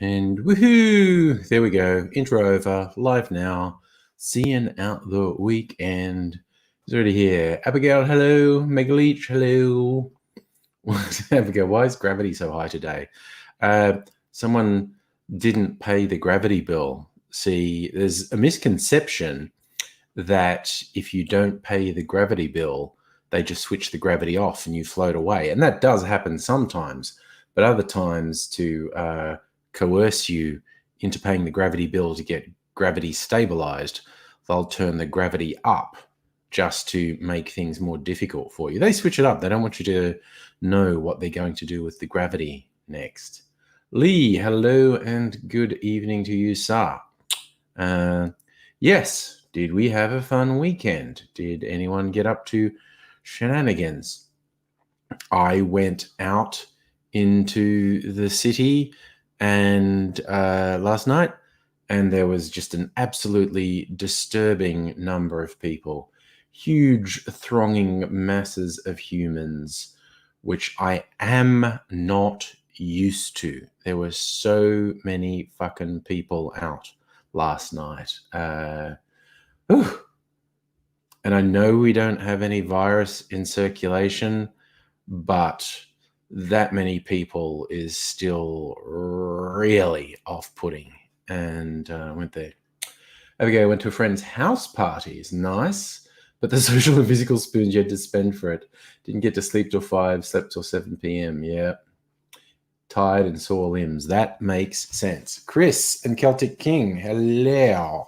And woohoo! There we go. Intro over. Live now. Seeing out the weekend. It's already here. Abigail, hello. Megaleech, hello. Abigail, why is gravity so high today? Someone didn't pay the gravity bill. See, there's a misconception that if you don't pay the gravity bill, they just switch the gravity off and you float away. And that does happen sometimes, but other times to coerce you into paying the gravity bill to get gravity stabilized, they'll turn the gravity up just to make things more difficult for you. They switch it up. They don't want you to know what they're going to do with the gravity next. Lee, hello and good evening to you, sir. Yes, did we have a fun weekend? Did anyone get up to shenanigans? I went out into the city and last night, and there was just an absolutely disturbing number of people, huge thronging masses of humans, which I am not used to. There were so many fucking people out last night. And I know we don't have any virus in circulation, but that many people is still really off-putting. And I went there. Abigail went to a friend's house party. It's nice, but the social and physical spoons you had to spend for it. Didn't get to sleep till 5, slept till 7 p.m. Yeah. Tired and sore limbs. That makes sense. Chris and Celtic King, hello.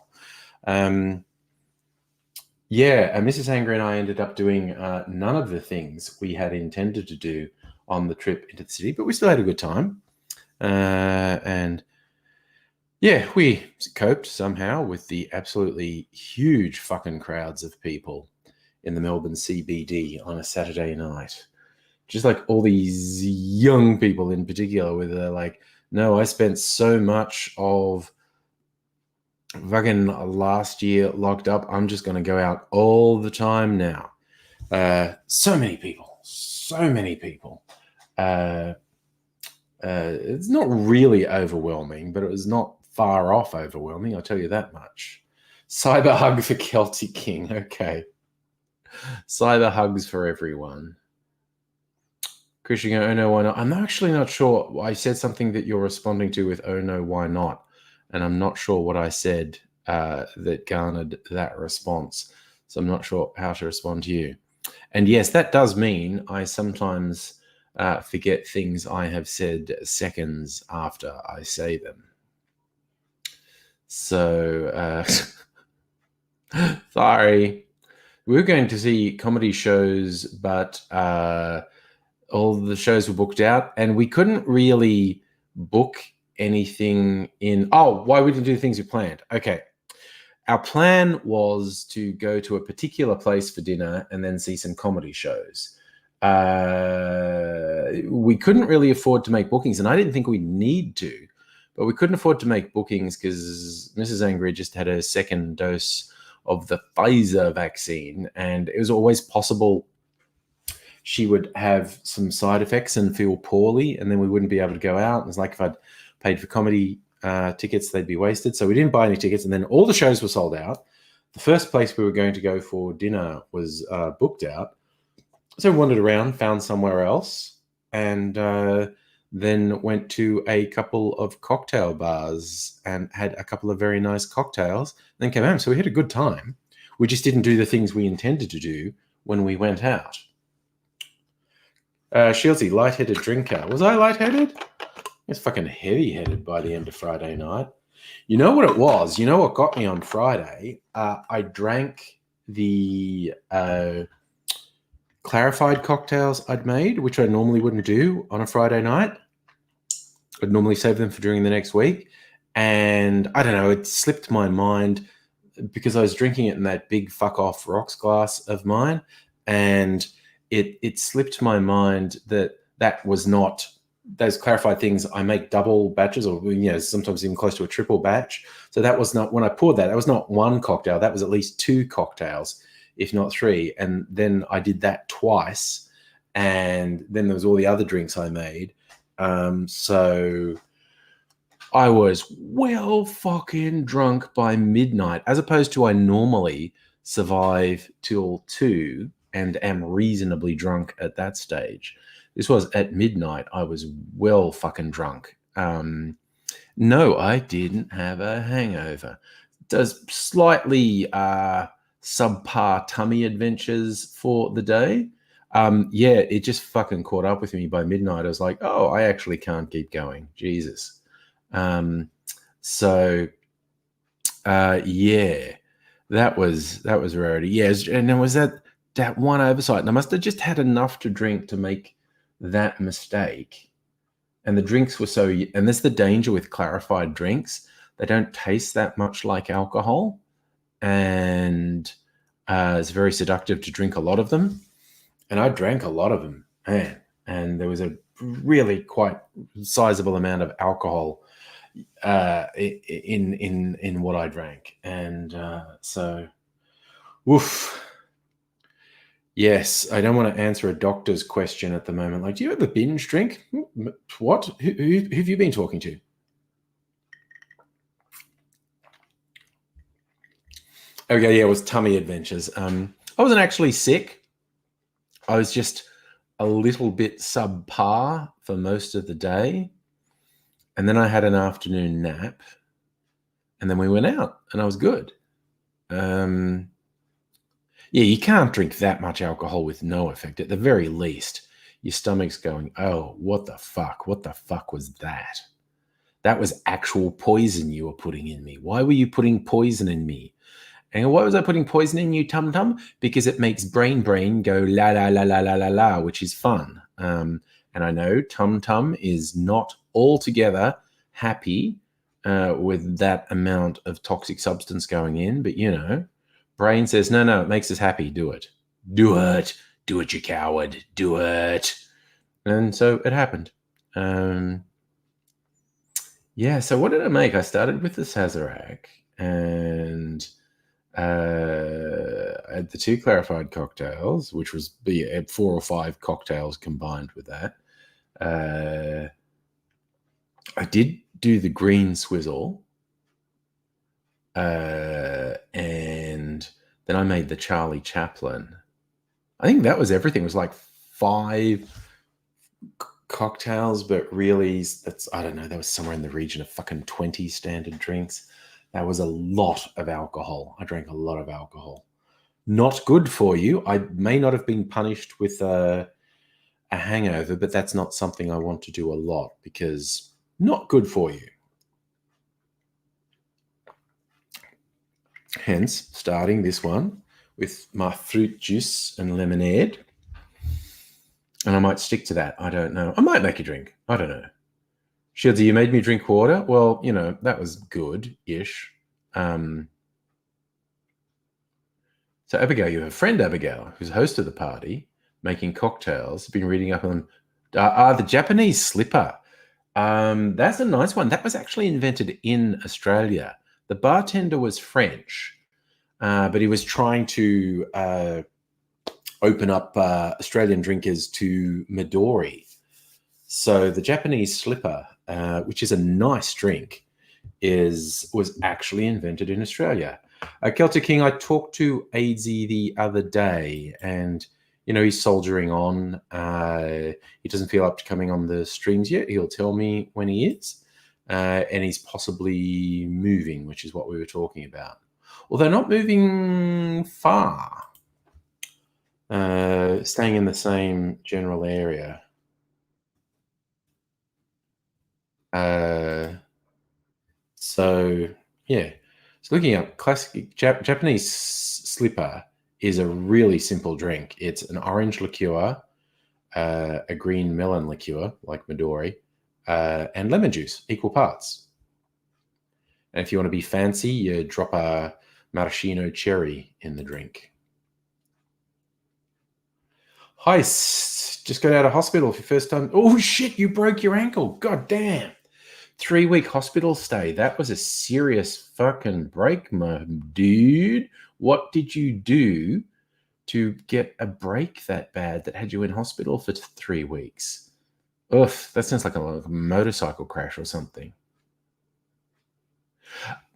Yeah, Mrs. Angry and I ended up doing none of the things we had intended to do on the trip into the city, but we still had a good time. And yeah, we coped somehow with the absolutely huge fucking crowds of people in the Melbourne CBD on a Saturday night. Just like all these young people in particular, where they're like, no, I spent so much of fucking last year locked up. I'm just going to go out all the time now. So many people. It's not really overwhelming, but it was not far off overwhelming, I'll tell you that much. Cyber hug for Celtic King. Okay. Cyber hugs for everyone. Christian, oh no, why not? I'm actually not sure. I said something that you're responding to with oh no, why not? And I'm not sure what I said that garnered that response. So I'm not sure how to respond to you. And yes, that does mean I sometimes forget things I have said seconds after I say them. So, sorry. We were going to see comedy shows, but all the shows were booked out, and we couldn't really book anything in. Oh, why we didn't do things we planned? Okay. Our plan was to go to a particular place for dinner and then see some comedy shows. We couldn't really afford to make bookings, and I didn't think we'd need to, but we couldn't afford to make bookings because Mrs. Angry just had her second dose of the Pfizer vaccine, and it was always possible she would have some side effects and feel poorly, and then we wouldn't be able to go out. It's like if I'd paid for comedy tickets, they'd be wasted. So we didn't buy any tickets, and then all the shows were sold out. The first place we were going to go for dinner was booked out. So we wandered around, found somewhere else, and then went to a couple of cocktail bars and had a couple of very nice cocktails, then came home. So we had a good time. We just didn't do the things we intended to do when we went out. Shieldsy, lightheaded drinker. Was I lightheaded? I was fucking heavy-headed by the end of Friday night. You know what it was? You know what got me on Friday? I drank the clarified cocktails I'd made, which I normally wouldn't do on a Friday night. I'd normally save them for during the next week. And I don't know, it slipped my mind because I was drinking it in that big fuck off rocks glass of mine, and it slipped my mind that that was not those clarified things. I make double batches, or sometimes even close to a triple batch. So that was not, when I poured that was not one cocktail. That was at least two cocktails, if not three. And then I did that twice, and then there was all the other drinks I made. So I was well fucking drunk by midnight, as opposed to I normally survive till 2 and am reasonably drunk at that stage. This was at midnight. I was well fucking drunk. No, I didn't have a hangover. Does slightly subpar tummy adventures for the day. Yeah, it just fucking caught up with me by midnight. I was like, oh, I actually can't keep going. Jesus. So yeah, that was rarity. Yes, and there was that one oversight, and I must have just had enough to drink to make that mistake. And the drinks were so, and there's the danger with clarified drinks; they don't taste that much like alcohol, and it's very seductive to drink a lot of them. And I drank a lot of them, man, and there was a really quite sizable amount of alcohol in what I drank, and so, woof. Yes, I don't want to answer a doctor's question at the moment. Like, do you ever binge drink? What? Who have you been talking to? Okay, yeah, it was tummy adventures. I wasn't actually sick. I was just a little bit subpar for most of the day. And then I had an afternoon nap. And then we went out and I was good. Yeah, you can't drink that much alcohol with no effect. At the very least, your stomach's going, oh, what the fuck? What the fuck was that? That was actual poison you were putting in me. Why were you putting poison in me? And why was I putting poison in you, Tum Tum? Because it makes brain go la la la la la la la, which is fun. And I know Tum Tum is not altogether happy with that amount of toxic substance going in, but brain says, no, it makes us happy. Do it. Do it. Do it, you coward. Do it. And so it happened. Yeah, so what did I make? I started with the Sazerac, and I had the two clarified cocktails, which was 4 or 5 cocktails combined with that. I did do the green swizzle, and then I made the Charlie Chaplin. I think that was everything. It was like 5 cocktails, but really, I don't know, that was somewhere in the region of fucking 20 standard drinks. That was a lot of alcohol. I drank a lot of alcohol. Not good for you. I may not have been punished with a hangover, but that's not something I want to do a lot because not good for you. Hence, starting this one with my fruit juice and lemonade. And I might stick to that. I don't know. I might make a drink. I don't know. Shieldsy, you made me drink water. Well, that was good-ish. So Abigail, you have a friend, Abigail, who's host of the party, making cocktails. Been reading up on the Japanese slipper. That's a nice one. That was actually invented in Australia. The bartender was French, but he was trying to open up Australian drinkers to Midori. So the Japanese slipper, which is a nice drink, was actually invented in Australia. Celtic King, I talked to Aidsy the other day, and he's soldiering on. He doesn't feel up to coming on the streams yet. He'll tell me when he is, and he's possibly moving, which is what we were talking about. Although not moving far, staying in the same general area. So yeah, so looking up classic Japanese slipper is a really simple drink. It's an orange liqueur, a green melon liqueur like Midori, and lemon juice, equal parts. And if you want to be fancy, you drop a maraschino cherry in the drink. Heist, just got out of hospital for your first time. Oh shit, you broke your ankle. God damn. 3-week hospital stay. That was a serious fucking break, my dude. What did you do to get a break that bad that had you in hospital for 3 weeks? Ugh, that sounds like a motorcycle crash or something.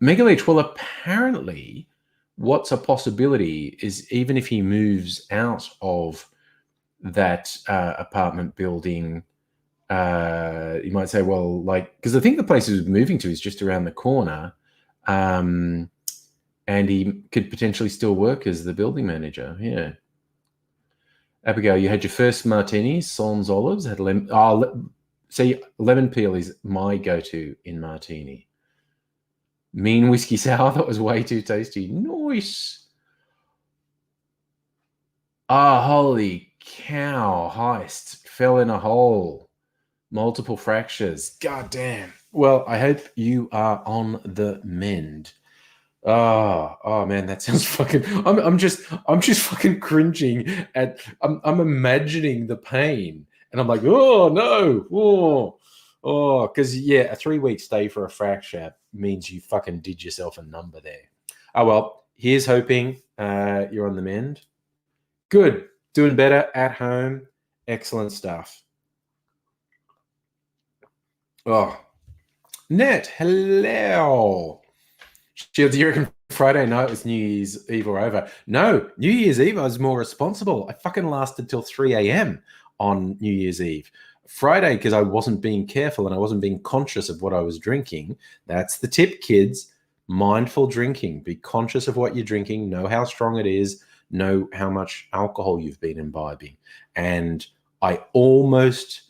Megaleech, well, apparently, what's a possibility is even if he moves out of that apartment building, you might say, well, like, because I think the place he's moving to is just around the corner, and he could potentially still work as the building manager. Yeah. Abigail, you had your first martini, sans olives, had lemon. See, lemon peel is my go-to in martini. Mean whiskey sour, that was way too tasty. Nice. Holy cow, Heist fell in a hole. Multiple fractures. God damn. Well, I hope you are on the mend. Oh man, that sounds fucking. I'm just fucking cringing at. I'm imagining the pain, and I'm like, oh no, because yeah, a 3-week stay for a fracture means you fucking did yourself a number there. Oh well, here's hoping you're on the mend. Good, doing better at home. Excellent stuff. Oh, Net, hello. Shields, do you reckon Friday night was New Year's Eve or over? No, New Year's Eve I was more responsible. I fucking lasted till 3 a.m. on New Year's Eve. Friday, because I wasn't being careful and I wasn't being conscious of what I was drinking. That's the tip, kids. Mindful drinking. Be conscious of what you're drinking. Know how strong it is. Know how much alcohol you've been imbibing. And I almost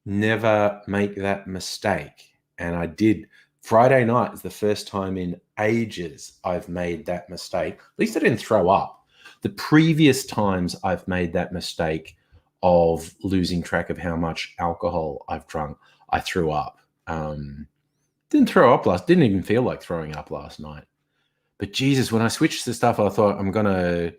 never make that mistake. And I did. Friday night is the first time in ages I've made that mistake. At least I didn't throw up. The previous times I've made that mistake of losing track of how much alcohol I've drunk, I threw up. Didn't even feel like throwing up last night. But Jesus, when I switched to stuff, I thought I'm going to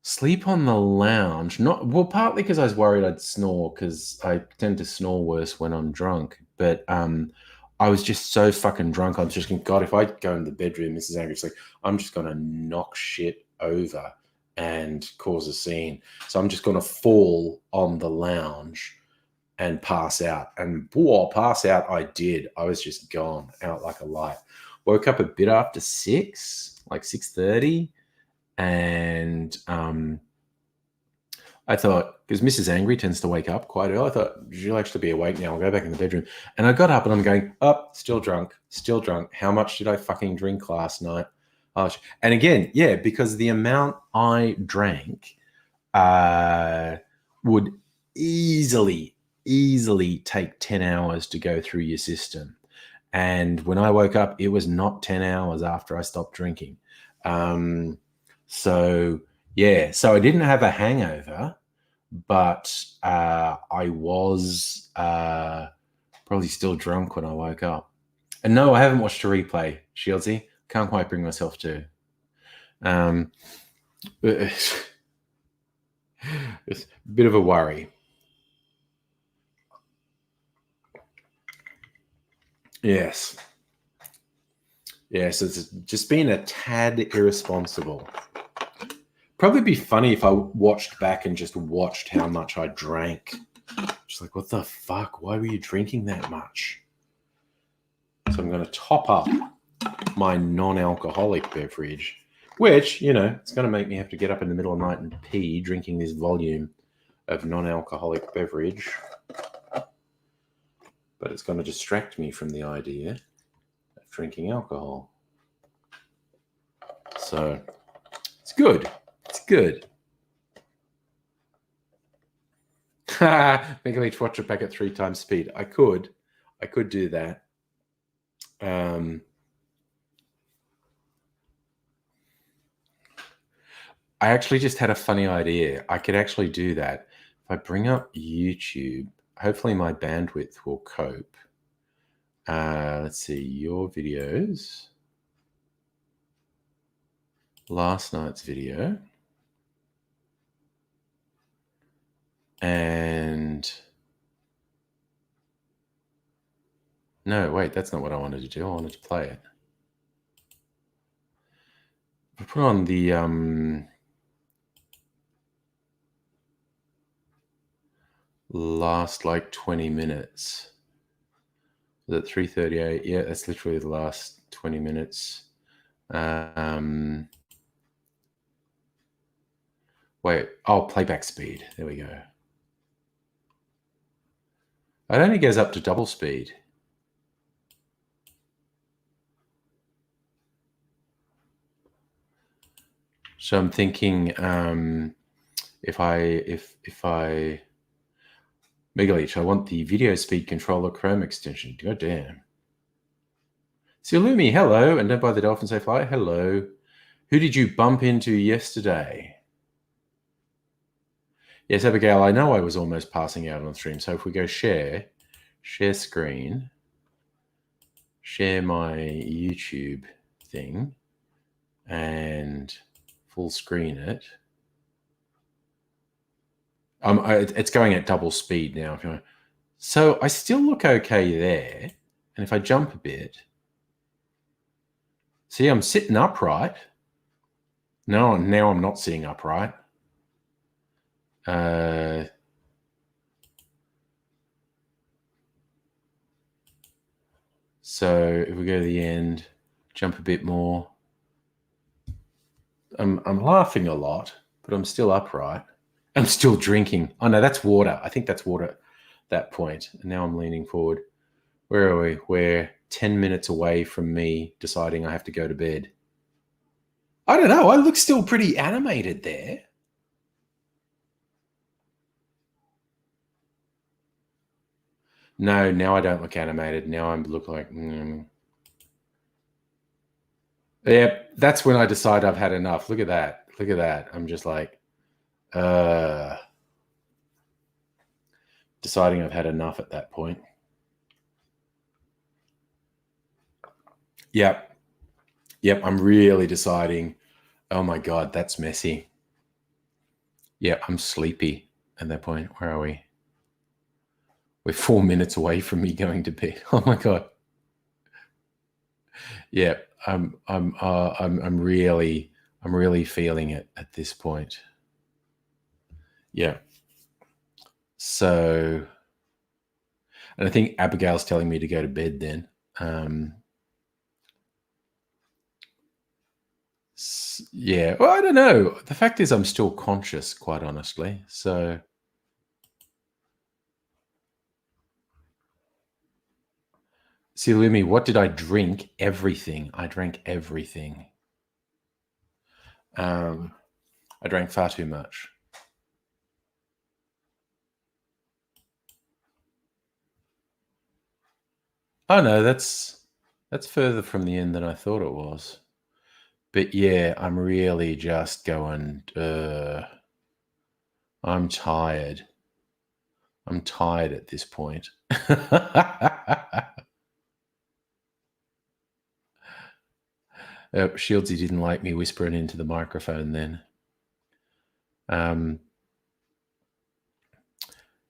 sleep on the lounge. Partly because I was worried I'd snore, because I tend to snore worse when I'm drunk. But I was just so fucking drunk. I was just going, God, if I go into the bedroom, Mrs. Angry's like, I'm just going to knock shit over and cause a scene. So I'm just going to fall on the lounge and pass out. And pass out I did. I was just gone out like a light. Woke up a bit after 6, like 6:30. And I thought, because Mrs. Angry tends to wake up quite early, I thought, she'll actually be awake now. I'll go back in the bedroom. And I got up and I'm going, still drunk. How much did I fucking drink last night? And again, yeah, because the amount I drank would easily take 10 hours to go through your system. And when I woke up, it was not 10 hours after I stopped drinking. So I didn't have a hangover, but I was probably still drunk when I woke up. And no, I haven't watched a replay, Shieldsy. Can't quite bring myself to. It's a bit of a worry. Yes. Yes, it's just been a tad irresponsible. Probably be funny if I watched back and just watched how much I drank. Just like, what the fuck? Why were you drinking that much? So I'm going to top up my non-alcoholic beverage, which, it's going to make me have to get up in the middle of the night and pee drinking this volume of non-alcoholic beverage. But it's going to distract me from the idea of drinking alcohol. So it's good. It's good. Make each watch a pack at 3 times speed. I could do that. I actually just had a funny idea. I could actually do that. If I bring up YouTube, hopefully my bandwidth will cope. Let's see, your videos. Last night's video. And no, wait, that's not what I wanted to do. I wanted to play it. I put on the last like 20 minutes. Was it 3:38? Yeah, that's literally the last 20 minutes. Wait, playback speed. There we go. It only goes up to double speed. So I'm thinking if I Megaleech, I want the video speed controller Chrome extension. God damn. Silumi, hello, and don't buy the dolphin say fly. Hello. Who did you bump into yesterday? Yes, Abigail, I know I was almost passing out on stream. So if we go share screen, share my YouTube thing, and full screen it. It's going at double speed now. So I still look okay there. And if I jump a bit, see, I'm sitting upright. No, now I'm not sitting upright. So if we go to the end, jump a bit more. I'm laughing a lot, but I'm still upright. I'm still drinking. Oh no, that's water. I think that's water at that point. And now I'm leaning forward. Where are we? We're 10 minutes away from me deciding I have to go to bed. I don't know. I look still pretty animated there. No, now I don't look animated. Now I look like... Yeah, that's when I decide I've had enough. Look at that. Look at that. I'm just like... deciding I've had enough at that point. Yep, I'm really deciding, oh my God, that's messy. Yep, I'm sleepy at that point. Where are we? We're 4 minutes away from me going to bed. Oh my God. Yeah, I'm really feeling it at this point. Yeah. So, and I think Abigail's telling me to go to bed then. Yeah, well, I don't know. The fact is I'm still conscious, quite honestly. So, see, Lumi, what did I drink? Everything. I drank everything. I drank far too much. Oh no, that's further from the end than I thought it was. But yeah, I'm really just going, I'm tired. I'm tired at this point. Shieldsy didn't like me whispering into the microphone then.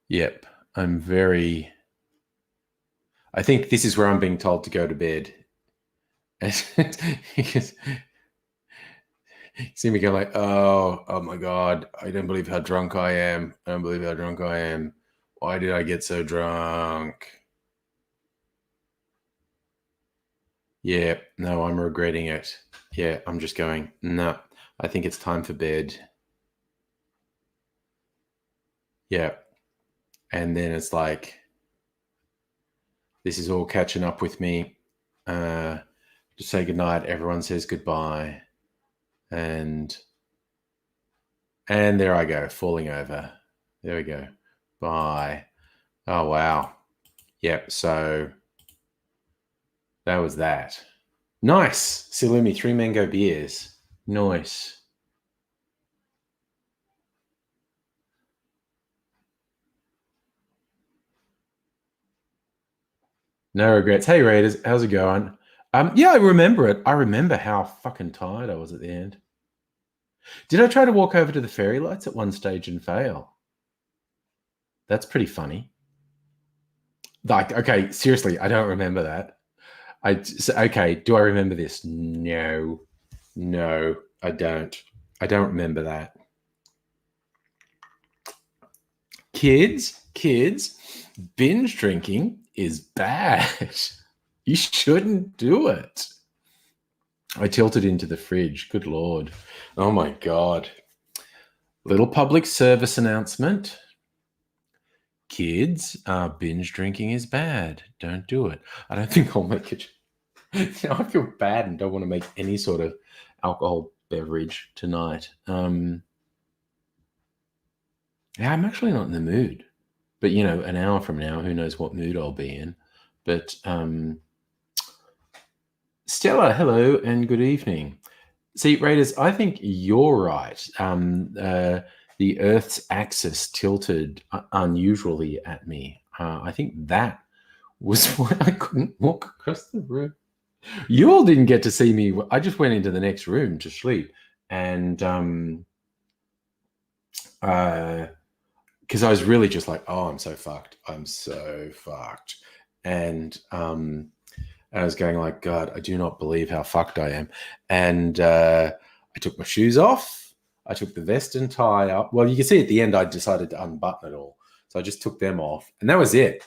Yep, I'm very... I think this is where I'm being told to go to bed. See me go like, oh my God, I don't believe how drunk I am. I don't believe how drunk I am. Why did I get so drunk? Yeah, no, I'm regretting it. Yeah, I'm just going, no, I think it's time for bed. Yeah. And then it's like, this is all catching up with me. Just say goodnight. Everyone says goodbye. And there I go, falling over. There we go. Bye. Oh, wow. Yep, so that was that. Nice. Silumi, 3 mango beers. Nice. No regrets. Hey Raiders, how's it going? Yeah, I remember it. I remember how fucking tired I was at the end. Did I try to walk over to the fairy lights at one stage and fail? That's pretty funny. Like, okay, seriously, I don't remember that. Okay, do I remember this? No, no, I don't. I don't remember that. Kids, binge drinking is bad. You shouldn't do it. I tilted into the fridge. Good Lord. Oh my God. Little public service announcement. Kids, binge drinking is bad. Don't do it. I don't think I'll make it. Now I feel bad and don't want to make any sort of alcohol beverage tonight. Yeah, I'm actually not in the mood. But, an hour from now, who knows what mood I'll be in. But Stella, hello and good evening. See, Raiders, I think you're right. The Earth's axis tilted unusually at me. I think that was why I couldn't walk across the room. You all didn't get to see me. I just went into the next room to sleep, and because I was really just like, oh, I'm so fucked. I'm so fucked, and I was going like, God, I do not believe how fucked I am. And I took my shoes off. I took the vest and tie up. Well, you can see at the end, I decided to unbutton it all. So I just took them off, and that was it.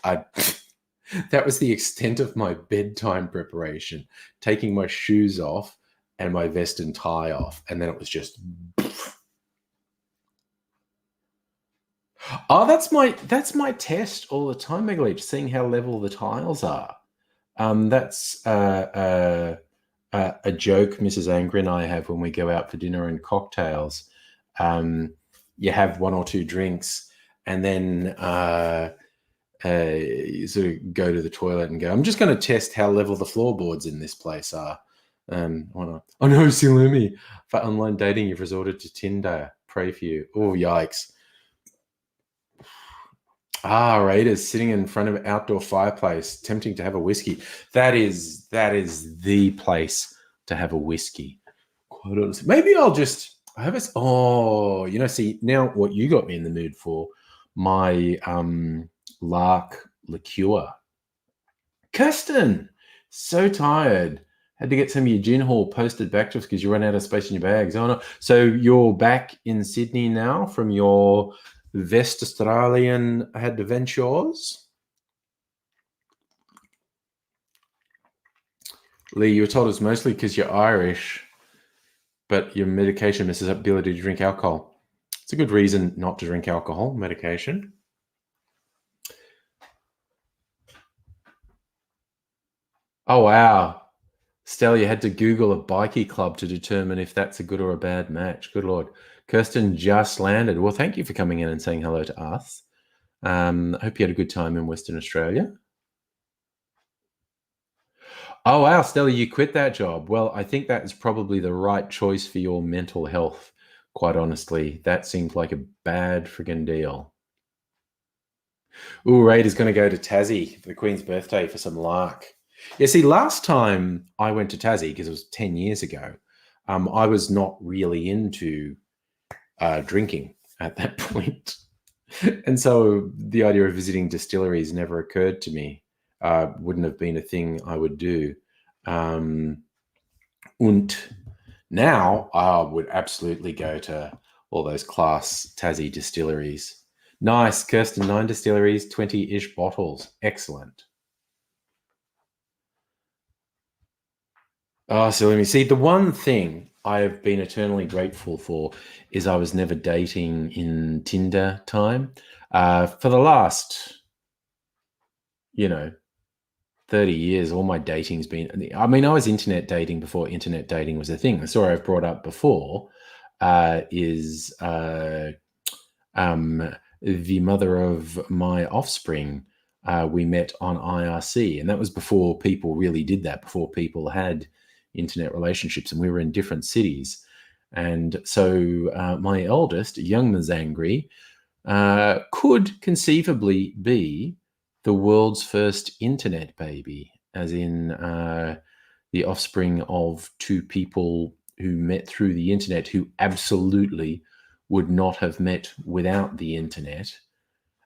That was the extent of my bedtime preparation, taking my shoes off and my vest and tie off. And then it was just, oh, that's my test all the time, Megaleech, seeing how level the tiles are. That's a joke Mrs. Angry and I have when we go out for dinner and cocktails. You have one or two drinks, and then you sort of go to the toilet and go, I'm just going to test how level the floorboards in this place are. Oh no, Silumi, for online dating, you've resorted to Tinder. Pray for you. Oh, yikes. Raiders sitting in front of an outdoor fireplace, tempting to have a whiskey. That is the place to have a whiskey. Quite honestly. Maybe I'll just have it. Oh, see, now what you got me in the mood for, my Lark liqueur. Kirsten, so tired. Had to get some of your gin haul posted back to us because you ran out of space in your bags. Oh no. So you're back in Sydney now from your West Australian adventures. Lee, you were told it's mostly because you're Irish, but your medication misses up ability to drink alcohol. It's a good reason not to drink alcohol, medication. Oh, wow. Stella, you had to Google a bikie club to determine if that's a good or a bad match. Good Lord. Kirsten just landed. Well, thank you for coming in and saying hello to us. I hope you had a good time in Western Australia. Oh, wow, Stella, you quit that job. Well, I think that is probably the right choice for your mental health, quite honestly. That seemed like a bad friggin' deal. Ooh, Raid is going to go to Tassie for the Queen's birthday for some lark. Yeah, see, last time I went to Tassie, because it was 10 years ago, I was not really into drinking at that point. And so the idea of visiting distilleries never occurred to me. Wouldn't have been a thing I would do. And now I would absolutely go to all those class Tassie distilleries. Nice, Kirsten, 9 distilleries, 20-ish bottles. Excellent. Oh, so let me see. The one thing I have been eternally grateful for is I was never dating in Tinder time. For the last, 30 years, all my dating's been, I mean, I was internet dating before internet dating was a thing. The story I've brought up before is the mother of my offspring. We met on IRC, and that was before people really did that, before people had internet relationships, and we were in different cities. And so my eldest, young Mazangri, could conceivably be the world's first internet baby, as in the offspring of two people who met through the internet who absolutely would not have met without the internet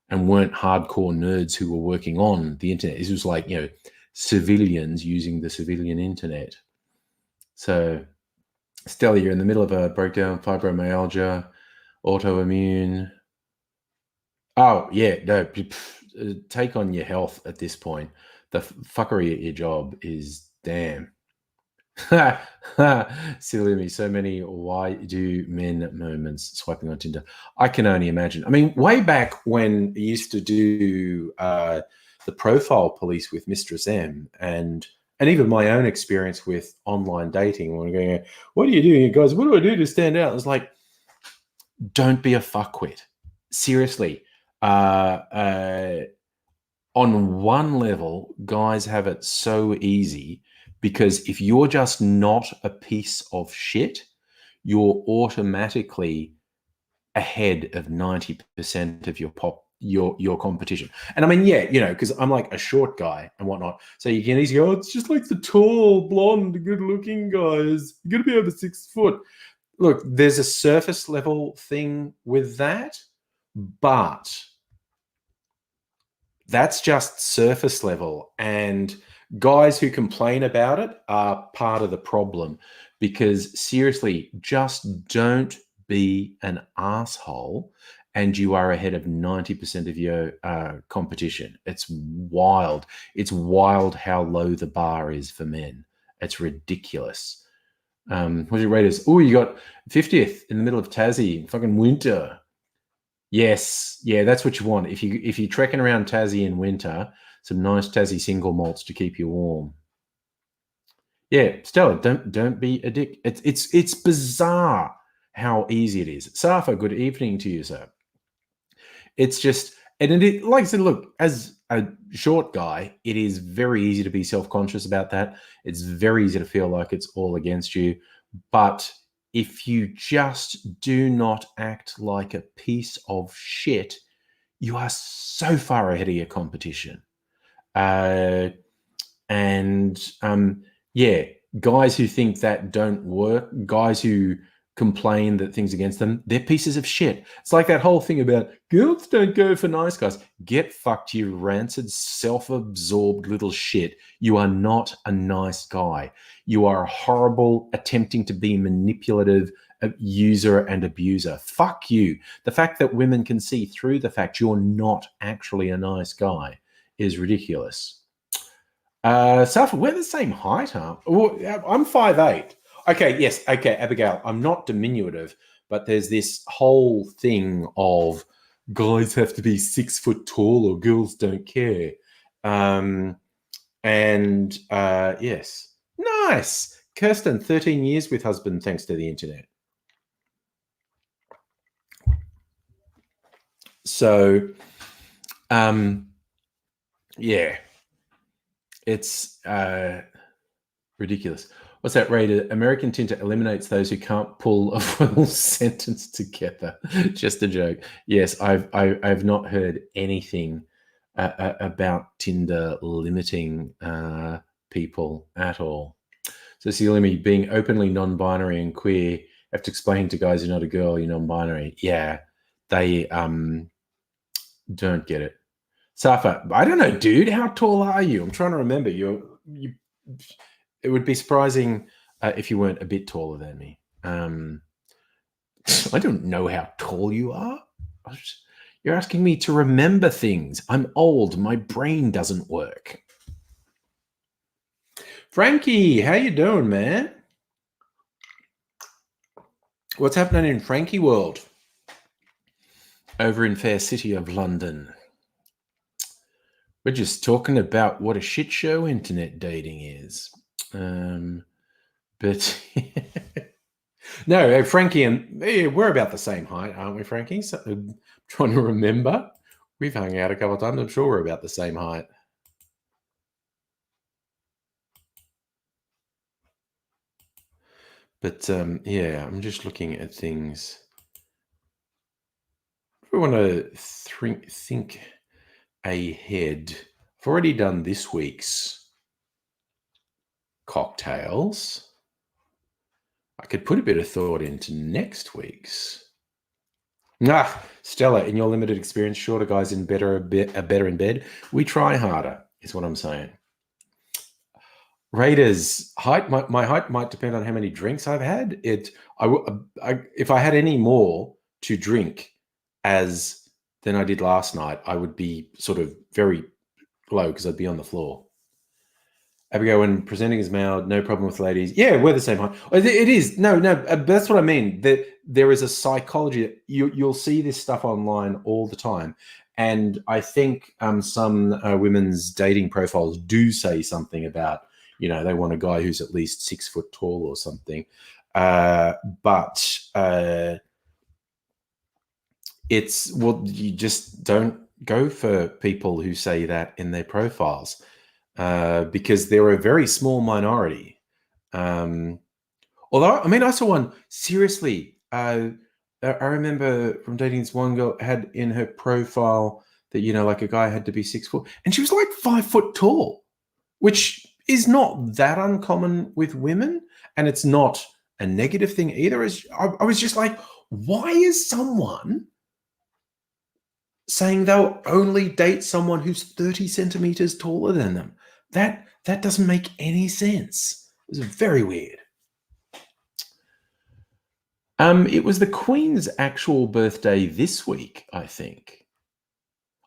and weren't hardcore nerds who were working on the internet. This was like, civilians using the civilian internet. So, Stella, you're in the middle of a breakdown, fibromyalgia, autoimmune. Oh, yeah, no, take on your health at this point. The fuckery at your job is damn. Silly me, so many why do men moments swiping on Tinder. I can only imagine. I mean, way back when I used to do the profile police with Mistress M and even my own experience with online dating, when going, what are you doing, guys? What do I do to stand out? It's like, don't be a fuckwit. Seriously. On one level, guys have it so easy because if you're just not a piece of shit, you're automatically ahead of 90% of your competition. And I mean, yeah, because I'm like a short guy and whatnot. So you can easily go, it's just like the tall, blonde, good-looking guys. You got to be over 6 foot. Look, there's a surface level thing with that, but that's just surface level. And guys who complain about it are part of the problem because seriously, just don't be an asshole and you are ahead of 90% of your competition. It's wild. It's wild how low the bar is for men. It's ridiculous. What's your rate is? Oh, you got 50th in the middle of Tassie, fucking winter. Yes, yeah, that's what you want. If you're trekking around Tassie in winter, some nice Tassie single malts to keep you warm. Yeah, Stella, don't be a dick. It's bizarre how easy it is. Safa, good evening to you, sir. It's just, and it, like I said, look, as a short guy, it is very easy to be self-conscious about that. It's very easy to feel like it's all against you. But if you just do not act like a piece of shit, you are so far ahead of your competition. Yeah, guys who think that don't work, guys who complain that things against them, they're pieces of shit. It's like that whole thing about girls don't go for nice guys. Get fucked, you rancid, self-absorbed little shit. You are not a nice guy. You are a horrible, attempting to be manipulative user and abuser. Fuck you. The fact that women can see through the fact you're not actually a nice guy is ridiculous. Safa, we're the same height, huh? Well, I'm 5'8". Okay, yes, okay, Abigail, I'm not diminutive, but there's this whole thing of guys have to be 6 foot tall or girls don't care. Yes. Nice. Kirsten, 13 years with husband thanks to the internet. So, yeah, it's ridiculous. What's that rated? American Tinter eliminates those who can't pull a full sentence together. Just a joke. Yes, I've not heard anything about Tinder limiting people at all. So Silimi, being openly non-binary and queer, have to explain to guys you're not a girl, you're non-binary. Yeah, they don't get it. Safa, I don't know, dude. How tall are you? I'm trying to remember. You. It would be surprising if you weren't a bit taller than me. I don't know how tall you are. You're asking me to remember things. I'm old. My brain doesn't work. Frankie, how you doing, man? What's happening in Frankie world? Over in fair city of London. We're just talking about what a shit show internet dating is. But no, Frankie and we're about the same height, aren't we, Frankie? So, I'm trying to remember. We've hung out a couple of times. I'm sure we're about the same height. But yeah, I'm just looking at things. We want to think ahead. I've already done this week's cocktails. I could put a bit of thought into next week's. Stella, in your limited experience, shorter guys are better in bed. We try harder, is what I'm saying. Raiders height. My height might depend on how many drinks I've had. If I had any more to drink than I did last night, I would be sort of very low because I'd be on the floor. Abigail, when presenting as male, no problem with ladies. Yeah, we're the same height. It is. No, that's what I mean. There is a psychology. You'll see this stuff online all the time. And I think some women's dating profiles do say something about, they want a guy who's at least 6 foot tall or something. But you just don't go for people who say that in their profiles. Because they're a very small minority. Although, I saw one, seriously, I remember from dating this one girl had in her profile that, like a guy had to be 6 foot, and she was like 5 foot tall, which is not that uncommon with women, and it's not a negative thing either. I was just like, why is someone saying they'll only date someone who's 30 centimeters taller than them? That doesn't make any sense. It was very weird. It was the Queen's actual birthday this week, I think.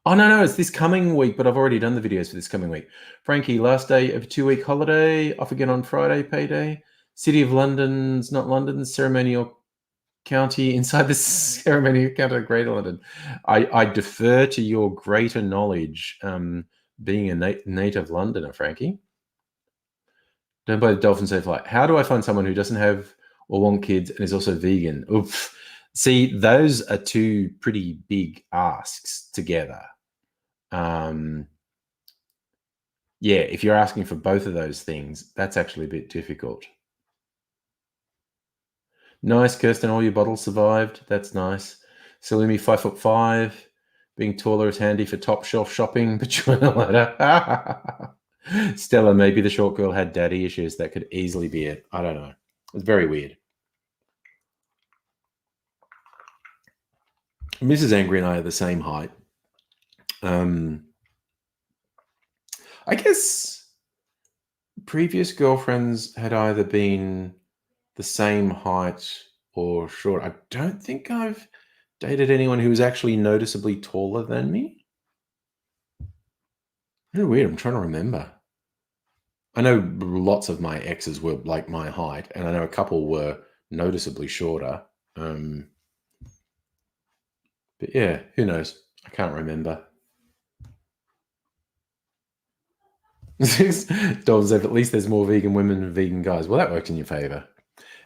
Oh, no, it's this coming week, but I've already done the videos for this coming week. Frankie, last day of a 2-week holiday, off again on Friday, payday. City of London's not London, ceremonial county inside the ceremonial county of Greater London. I defer to your greater knowledge, being a native Londoner, Frankie. Don't buy the dolphin safe flight. How do I find someone who doesn't have or want kids and is also vegan? Oof. See, those are two pretty big asks together. Yeah, if you're asking for both of those things, that's actually a bit difficult. Nice, Kirsten, all your bottles survived. That's nice. Salumi, 5'5". Being taller is handy for top shelf shopping, but join a ladder. Stella, maybe the short girl had daddy issues. That could easily be it. I don't know. It's very weird. Mrs. Angry and I are the same height. I guess previous girlfriends had either been the same height or short. I don't think I've dated anyone who was actually noticeably taller than me. Very weird. I'm trying to remember. I know lots of my exes were like my height, and I know a couple were noticeably shorter. But yeah, who knows? I can't remember. Dolphins, at least there's more vegan women than vegan guys. Well, that worked in your favor.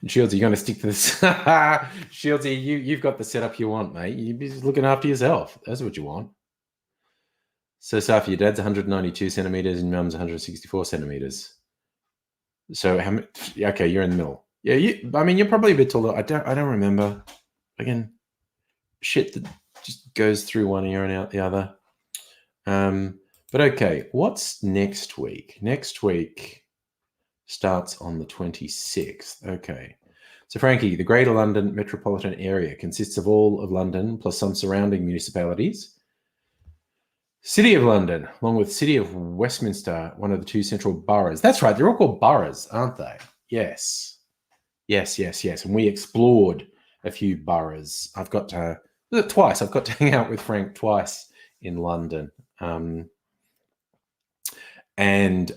And Shieldsy, you're going to stick to this. Shieldsy, you've got the setup you want, mate. You're just looking after yourself. That's what you want. So, Safi, your dad's 192 centimeters and your mum's 164 centimeters. So, how many? Okay, you're in the middle. Yeah, you're probably a bit taller. I don't remember. Again, shit that just goes through one ear and out the other. But okay, what's next week? Next week starts on the 26th. Okay. So, Frankie, the Greater London metropolitan area consists of all of London plus some surrounding municipalities. City of London, along with City of Westminster, one of the two central boroughs. That's right. They're all called boroughs, aren't they? Yes. And we explored a few boroughs. I've got to hang out with Frank twice in London. And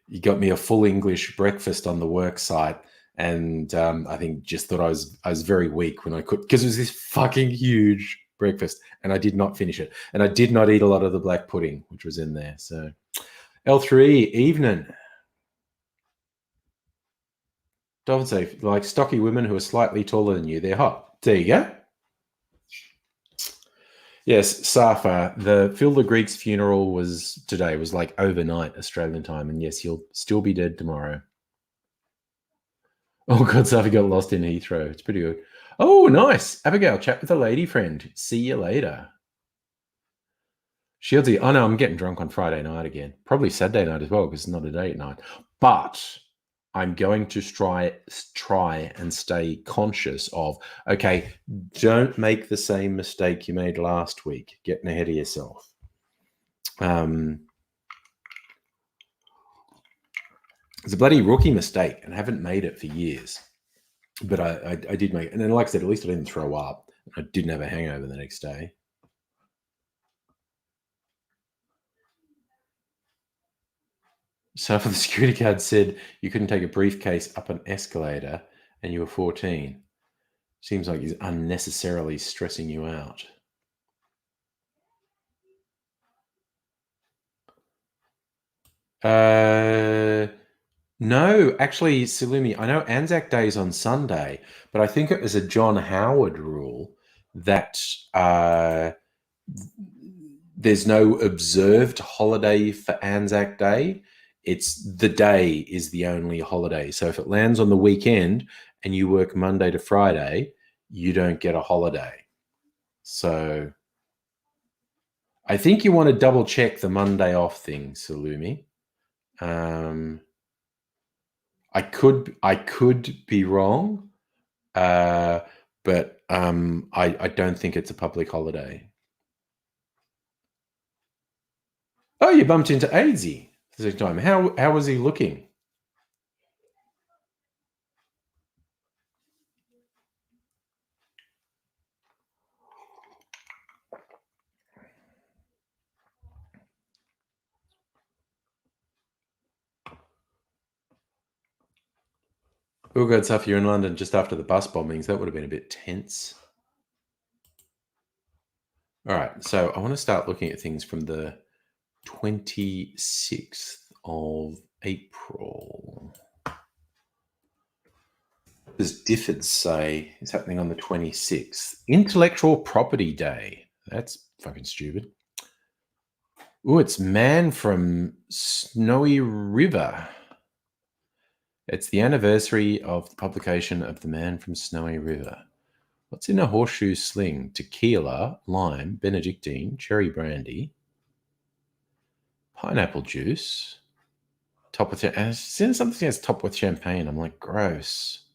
you got me a full English breakfast on the work site. And I think just thought I was very weak when I could, because it was this fucking huge breakfast and I did not finish it. And I did not eat a lot of the black pudding, which was in there. So L3, evening. Dolphin safe, like stocky women who are slightly taller than you. They're hot. There you go. Yes, Safa, the Phil the Greek's funeral was today. It was like overnight Australian time. And yes, he'll still be dead tomorrow. Oh, God, Safa got lost in Heathrow. It's pretty good. Oh, nice. Abigail, chat with a lady friend. See you later. Shieldsy, I know I'm getting drunk on Friday night again. Probably Saturday night as well because it's not a date night. But I'm going to try and stay conscious of, okay, don't make the same mistake you made last week, getting ahead of yourself. It's a bloody rookie mistake, and I haven't made it for years. But I did make it. And then, like I said, at least I didn't throw up. I didn't have a hangover the next day. So for the security guard said you couldn't take a briefcase up an escalator and you were 14. Seems like he's unnecessarily stressing you out. No, actually, Salumi, I know Anzac Day is on Sunday, but I think it was a John Howard rule that there's no observed holiday for Anzac Day. It's the day is the only holiday. So if it lands on the weekend and you work Monday to Friday, you don't get a holiday. So I think you want to double check the Monday off thing, Salumi. I could be wrong, but I don't think it's a public holiday. Oh, you bumped into Aidsy for the second time. How was he looking? Oh, good stuff. You're in London just after the bus bombings. That would have been a bit tense. All right, so I want to start looking at things from the 26th of April. As Difford say, is happening on the 26th. Intellectual Property Day. That's fucking stupid. Oh, it's Man from Snowy River. It's the anniversary of the publication of The Man from Snowy River. What's in a horseshoe sling? Tequila, lime, Benedictine, cherry brandy, pineapple juice, top with something that's top with champagne. I'm like, gross.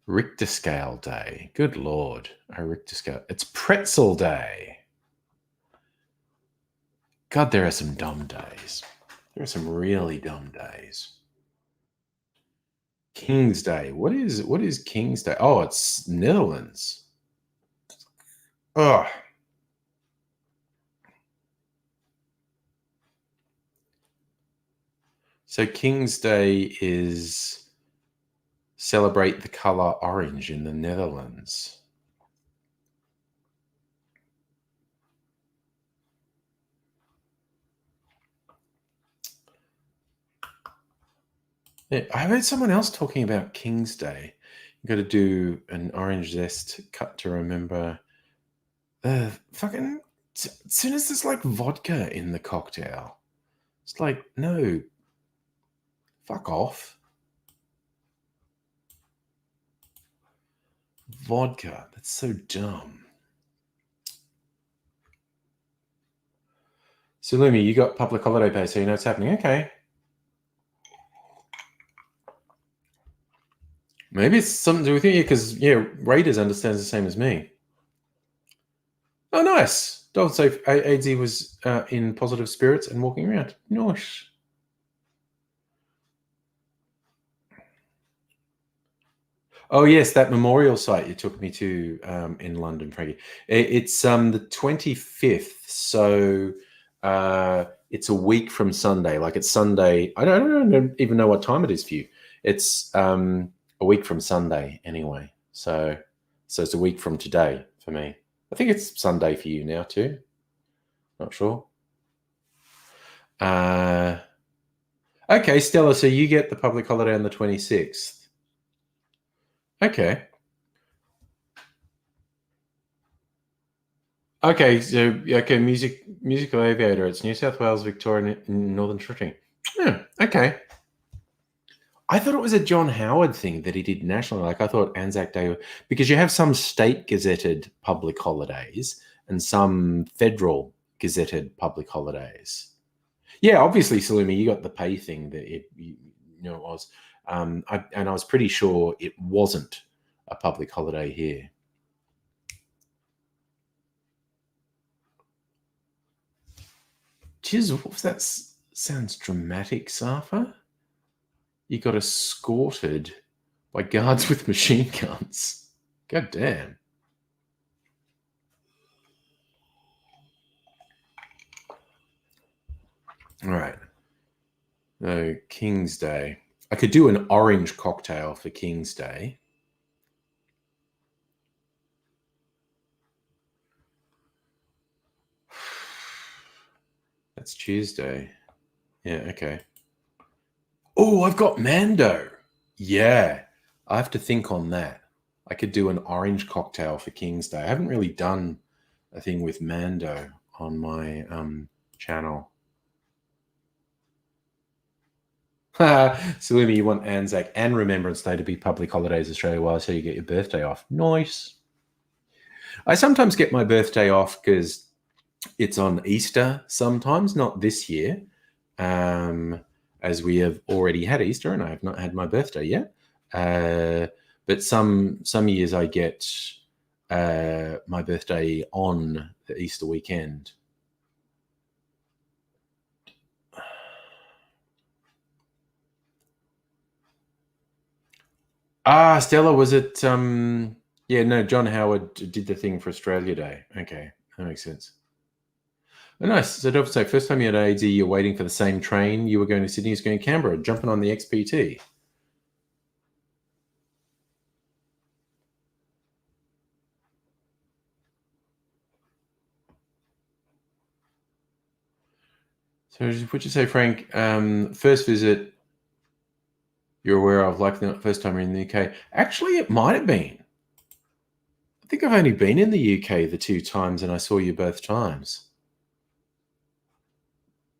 Richter scale day. Good Lord. A Richter scale. It's pretzel day. God, there are some dumb days. There are some really dumb days. King's Day. What is King's Day? Oh, it's Netherlands. Oh. So King's Day is celebrate the color orange in the Netherlands. Yeah, I heard someone else talking about King's Day. You got to do an orange zest cut to remember. Fucking as soon as there's like vodka in the cocktail, it's like, no, fuck off. Vodka, that's so dumb. So Lumi, you got public holiday pay, so you know what's happening. Okay. Maybe it's something to do with you, because Raiders understands the same as me. Oh, nice. Don't say AZ was in positive spirits and walking around. Nice. Oh, yes, that memorial site you took me to in London, Frankie. It's the 25th, so it's a week from Sunday. Like, it's Sunday. I don't even know what time it is for you. It's a week from Sunday anyway. So it's a week from today for me. I think it's Sunday for you now too. Not sure. Okay, Stella, so you get the public holiday on the 26th. Okay. Okay, so musical aviator. It's New South Wales, Victoria, and Northern Territory. Yeah, okay. I thought it was a John Howard thing that he did nationally. Like, I thought Anzac Day, because you have some state gazetted public holidays, and some federal gazetted public holidays. Yeah, obviously, Salumi, you got the pay thing that it was. I was pretty sure it wasn't a public holiday here. Jeez, what was that? Sounds dramatic, Safa. You got escorted by guards with machine guns. God damn. All right. No, King's Day. I could do an orange cocktail for King's Day. That's Tuesday. Yeah, okay. Oh, I've got Mando. Yeah, I have to think on that. I could do an orange cocktail for King's Day. I haven't really done a thing with Mando on my channel. Salumi, you want Anzac and Remembrance Day to be public holidays Australia-wide, so you get your birthday off. Nice. I sometimes get my birthday off because it's on Easter sometimes, not this year, as we have already had Easter and I have not had my birthday yet. But some years I get my birthday on the Easter weekend. Stella, was it? Yeah, no, John Howard did the thing for Australia Day. Okay, that makes sense. Oh, nice. So, don't say, first time you had AZ, you're waiting for the same train. You were going to Sydney, you was going to Canberra, jumping on the XPT. So, what'd you say, Frank? First visit you're aware of, like the first time you're in the UK. Actually, it might have been. I think I've only been in the UK the 2 times, and I saw you both times.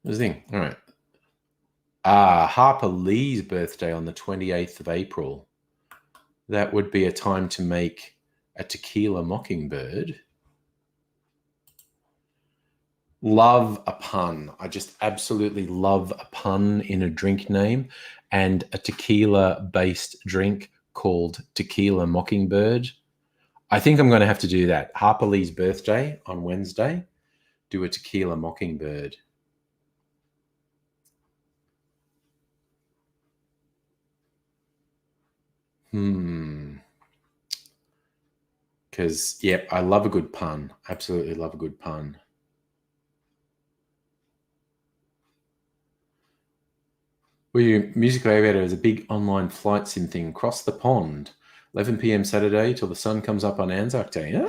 What's the thing? All right. Harper Lee's birthday on the 28th of April. That would be a time to make a tequila mockingbird. Love a pun. I just absolutely love a pun in a drink name, and a tequila-based drink called Tequila Mockingbird. I think I'm going to have to do that. Harper Lee's birthday on Wednesday, do a Tequila Mockingbird. Because, yeah, I love a good pun. Absolutely love a good pun. Musical Aviator is a big online flight sim thing across the pond. 11 p.m. Saturday till the sun comes up on Anzac Day.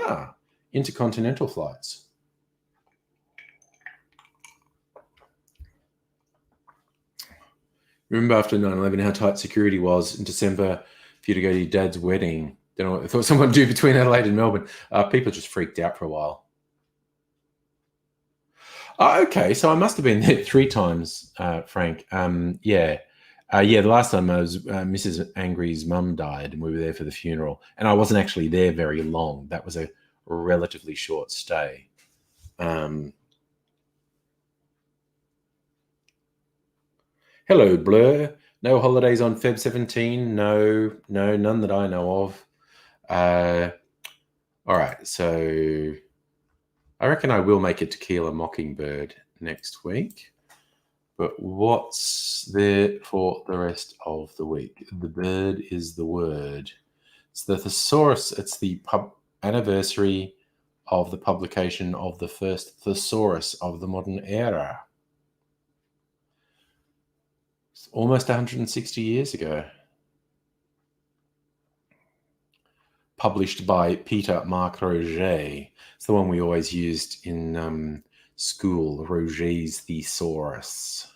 Intercontinental flights. Remember after 9/11 how tight security was in December for you to go to your dad's wedding? Don't know what I thought someone would do between Adelaide and Melbourne. People just freaked out for a while. Okay, so I must have been there 3 times, Frank. Yeah. The last time I was Mrs. Angry's mum died, and we were there for the funeral. And I wasn't actually there very long. That was a relatively short stay. Hello, Blur. No holidays on Feb 17? No, none that I know of. All right, so I reckon I will make a Tequila Mockingbird next week. But what's there for the rest of the week? The bird is the word. It's the thesaurus. It's the anniversary of the publication of the first thesaurus of the modern era. It's almost 160 years ago. Published by Peter Marc Roget. It's the one we always used in school, Roget's Thesaurus.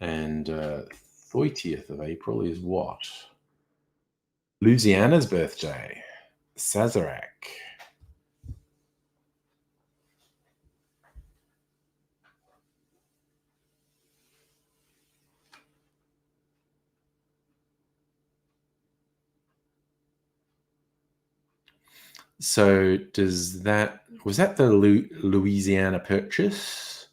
And 30th of April is what? Louisiana's birthday. Sazerac. So was that the Louisiana Purchase?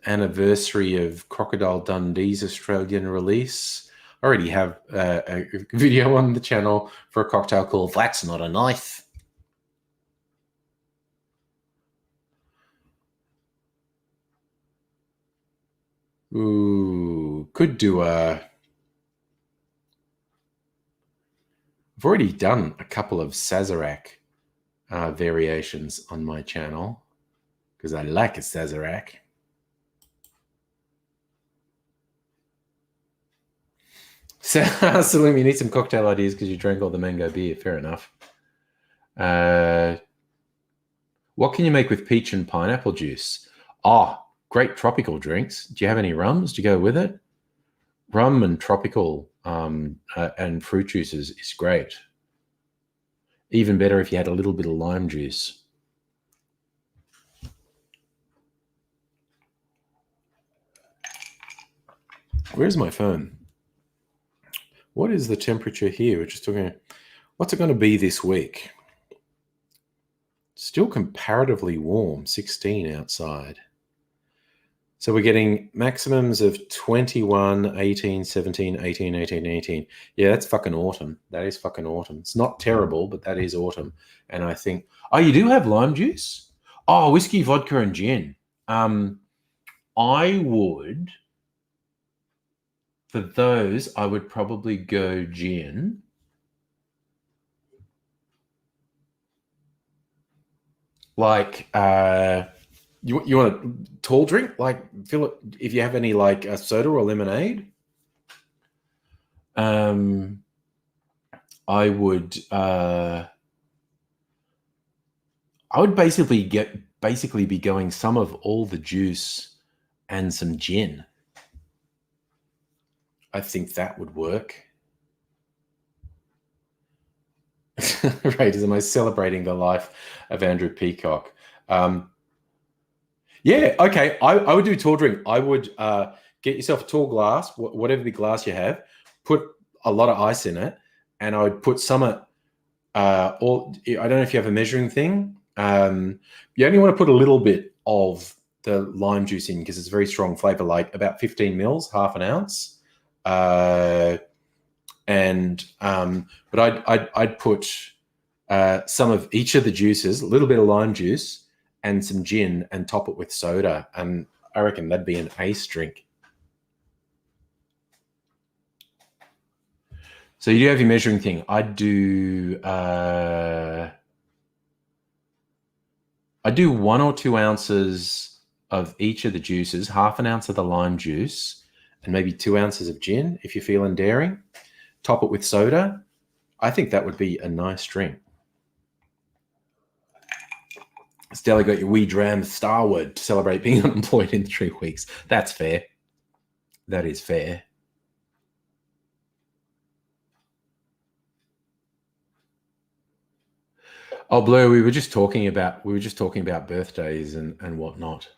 Anniversary of Crocodile Dundee's Australian release. I already have a video on the channel for a cocktail called That's Not a Knife. Ooh, could do I've already done a couple of Sazerac variations on my channel because I like a Sazerac. So, Salim, you need some cocktail ideas because you drank all the mango beer. Fair enough. What can you make with peach and pineapple juice? Oh, great tropical drinks. Do you have any rums to go with it? Rum and tropical and fruit juices is great. Even better if you had a little bit of lime juice. Where's my phone? What is the temperature here? We're just talking. What's it going to be this week? Still comparatively warm, 16 outside. So we're getting maximums of 21, 18, 17, 18, 18, 18. Yeah, that's fucking autumn. That is fucking autumn. It's not terrible, but that is autumn. And I think, oh, you do have lime juice? Oh, whiskey, vodka, and gin. I would, for those, I would probably go gin. Like, you want a tall drink? Like, fill it if you have any like a soda or lemonade. I would basically be going some of all the juice and some gin. I think that would work. Right, am I celebrating the life of Andrew Peacock? Yeah, okay. I would do tall drink. I would get yourself a tall glass, whatever the glass you have, put a lot of ice in it, and I would put some I don't know if you have a measuring thing. You only want to put a little bit of the lime juice in because it's a very strong flavor, like about 15 mils, half an ounce. But I'd put some of each of the juices, a little bit of lime juice and some gin, and top it with soda. And I reckon that'd be an ace drink. So you do have your measuring thing. I'd do 1 or 2 ounces of each of the juices, half an ounce of the lime juice, and maybe 2 ounces of gin if you're feeling daring. Top it with soda. I think that would be a nice drink. Stella got your wee dram Starwood to celebrate being unemployed in 3 weeks. That's fair. That is fair. Oh, Blue, we were just talking about birthdays and whatnot.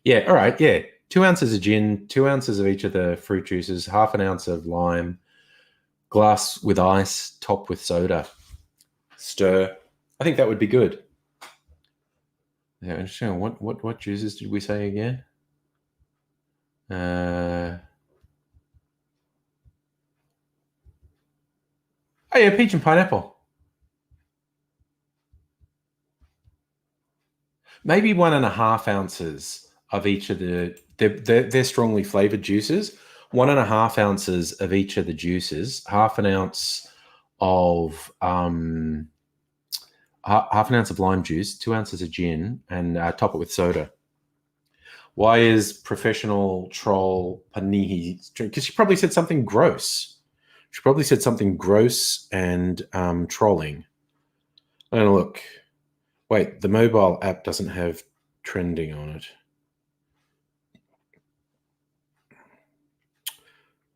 Yeah, all right, yeah. 2 ounces of gin, 2 ounces of each of the fruit juices, half an ounce of lime, glass with ice, topped with soda. Stir. I think that would be good. Yeah, interesting. What juices did we say again? Oh yeah, peach and pineapple. Maybe 1.5 ounces of each of they're strongly flavored juices. 1.5 ounces of each of the juices, half an ounce of half an ounce of lime juice, 2 ounces of gin, and top it with soda. Why is professional troll Panihi? Because she probably said something gross. She probably said something gross and trolling. I'm gonna look. Wait, the mobile app doesn't have trending on it.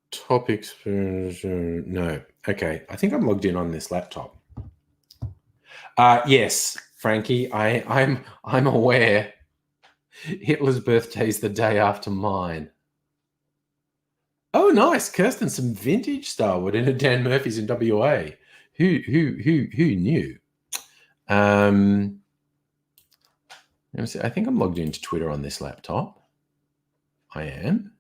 Topics, no. Okay, I think I'm logged in on this laptop. Yes, Frankie, I'm aware. Hitler's birthday is the day after mine. Oh, nice, Kirsten. Some vintage Starwood in a Dan Murphy's in WA. Who knew? Let me see. I think I'm logged into Twitter on this laptop. I am.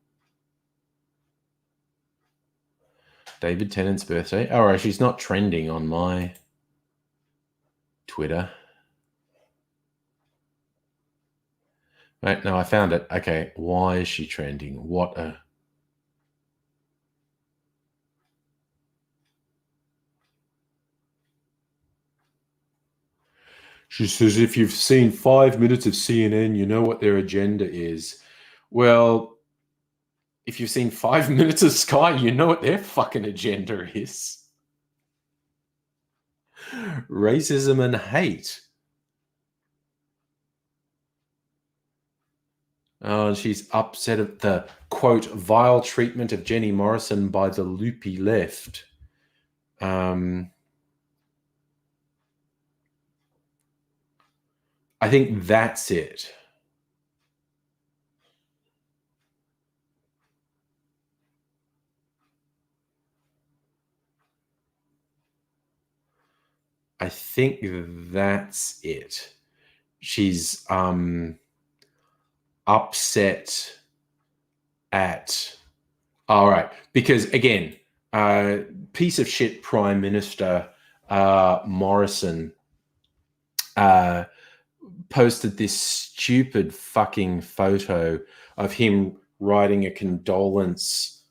David Tennant's birthday. All right, she's not trending on my Twitter. Right, no, I found it. Okay, why is she trending? What a... She says, if you've seen 5 minutes of CNN, you know what their agenda is. Well, if you've seen 5 minutes of Sky, you know what their fucking agenda is. Racism and hate. Oh, she's upset at the, quote, vile treatment of Jenny Morrison by the loopy left. I think that's it. I think that's it. She's upset at... All right. Because, again, piece of shit Prime Minister Morrison posted this stupid fucking photo of him writing a condolence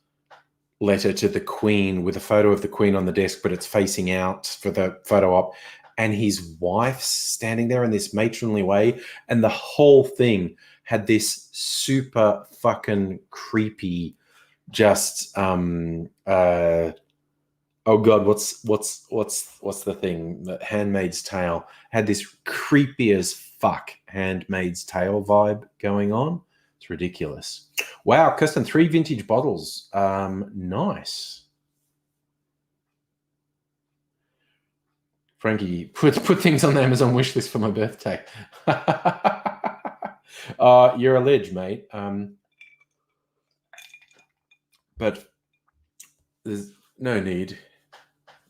letter to the Queen with a photo of the Queen on the desk, but it's facing out for the photo op, and his wife's standing there in this matronly way, and the whole thing had this super fucking creepy, just oh god, what's the thing? The Handmaid's Tale had this creepy as fuck Handmaid's Tale vibe going on. It's ridiculous. Wow, Kirsten, 3 vintage bottles. Nice. Frankie, put things on the Amazon wish list for my birthday. You're a ledge, mate. But there's no need.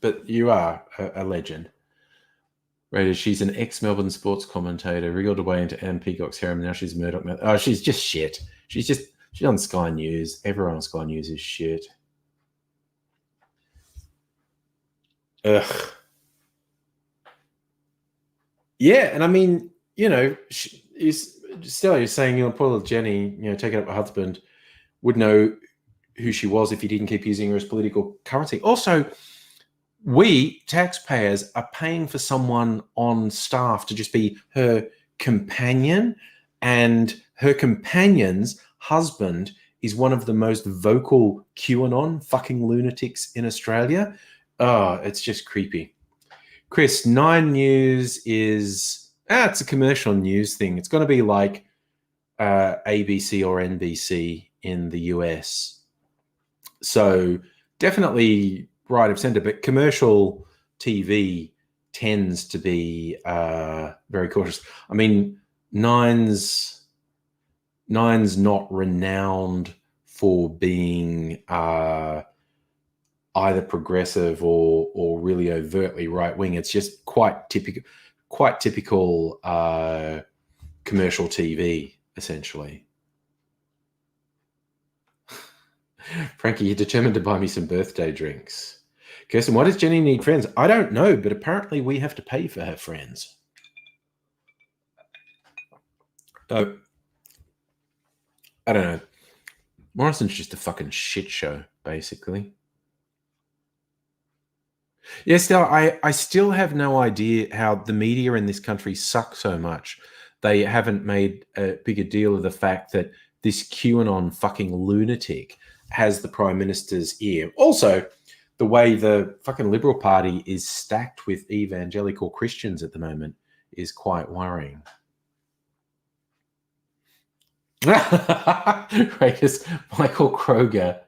But you are a legend. Raiders, she's an ex-Melbourne sports commentator, wriggled away into Anne Peacock's harem. Now she's Murdoch. Oh, she's just shit. She's on Sky News. Everyone on Sky News is shit. Ugh. Yeah, and I mean, you know, Stella, you're saying, you know, poor little Jenny, you know, taking up her husband, would know who she was if he didn't keep using her as political currency. Also, we taxpayers are paying for someone on staff to just be her companion, and her companion's husband is one of the most vocal QAnon fucking lunatics in Australia. Oh, it's just creepy. Chris, 9 News is... it's a commercial news thing. It's going to be like ABC or NBC in the US. So definitely right of center, but commercial TV tends to be very cautious. I mean, Nine's not renowned for being either progressive or really overtly right wing. It's just quite typical commercial TV, essentially. Frankie, you're determined to buy me some birthday drinks. Kirsten, why does Jenny need friends? I don't know, but apparently we have to pay for her friends. I don't know. Morrison's just a fucking shit show, basically. Yes, I still have no idea how the media in this country suck so much. They haven't made a bigger deal of the fact that this QAnon fucking lunatic has the Prime Minister's ear. Also, the way the fucking Liberal Party is stacked with evangelical Christians at the moment is quite worrying. Because Michael Kroger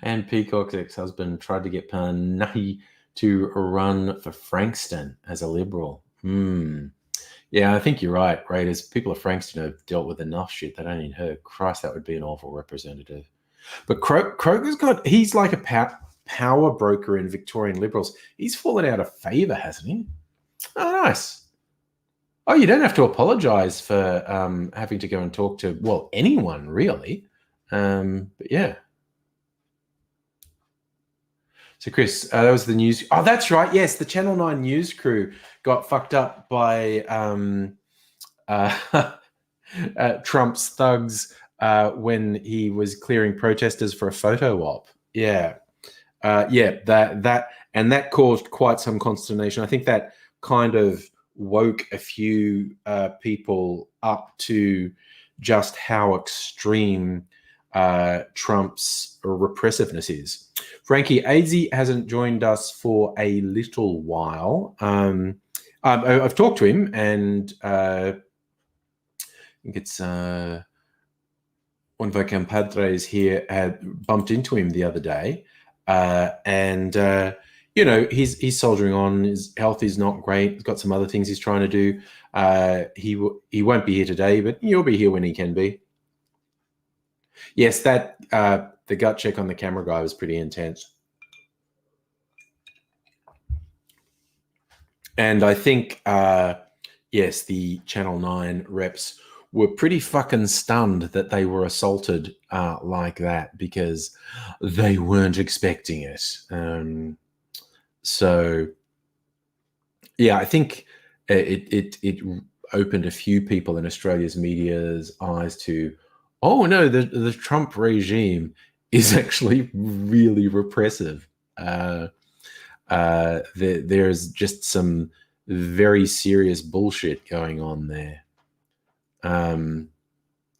and Peacock's ex-husband tried to get Panahi to run for Frankston as a Liberal. Yeah, I think you're right, Raiders. People of Frankston have dealt with enough shit. They don't need her. Christ, that would be an awful representative. But Kroger's he's like a power broker in Victorian Liberals. He's fallen out of favour, hasn't he? Oh, nice. Oh, you don't have to apologise for having to go and talk to, well, anyone, really. But yeah. So, Chris, that was the news. Oh, that's right. Yes, the Channel 9 news crew got fucked up by Trump's thugs when he was clearing protesters for a photo op. Yeah. That caused quite some consternation. I think that kind of woke a few people up to just how extreme Trump's repressiveness is. Frankie Aidsy hasn't joined us for a little while. I've talked to him, and I think it's one of our compadres here had bumped into him the other day. He's soldiering on. His health is not great. He's got some other things he's trying to do. He won't be here today, but he'll be here when he can be. Yes, that the gut check on the camera guy was pretty intense. And I think, yes, the Channel 9 reps were pretty fucking stunned that they were assaulted like that, because they weren't expecting it. So, yeah, I think it opened a few people in Australia's media's eyes to, oh no, the Trump regime is actually really repressive. There's just some very serious bullshit going on there.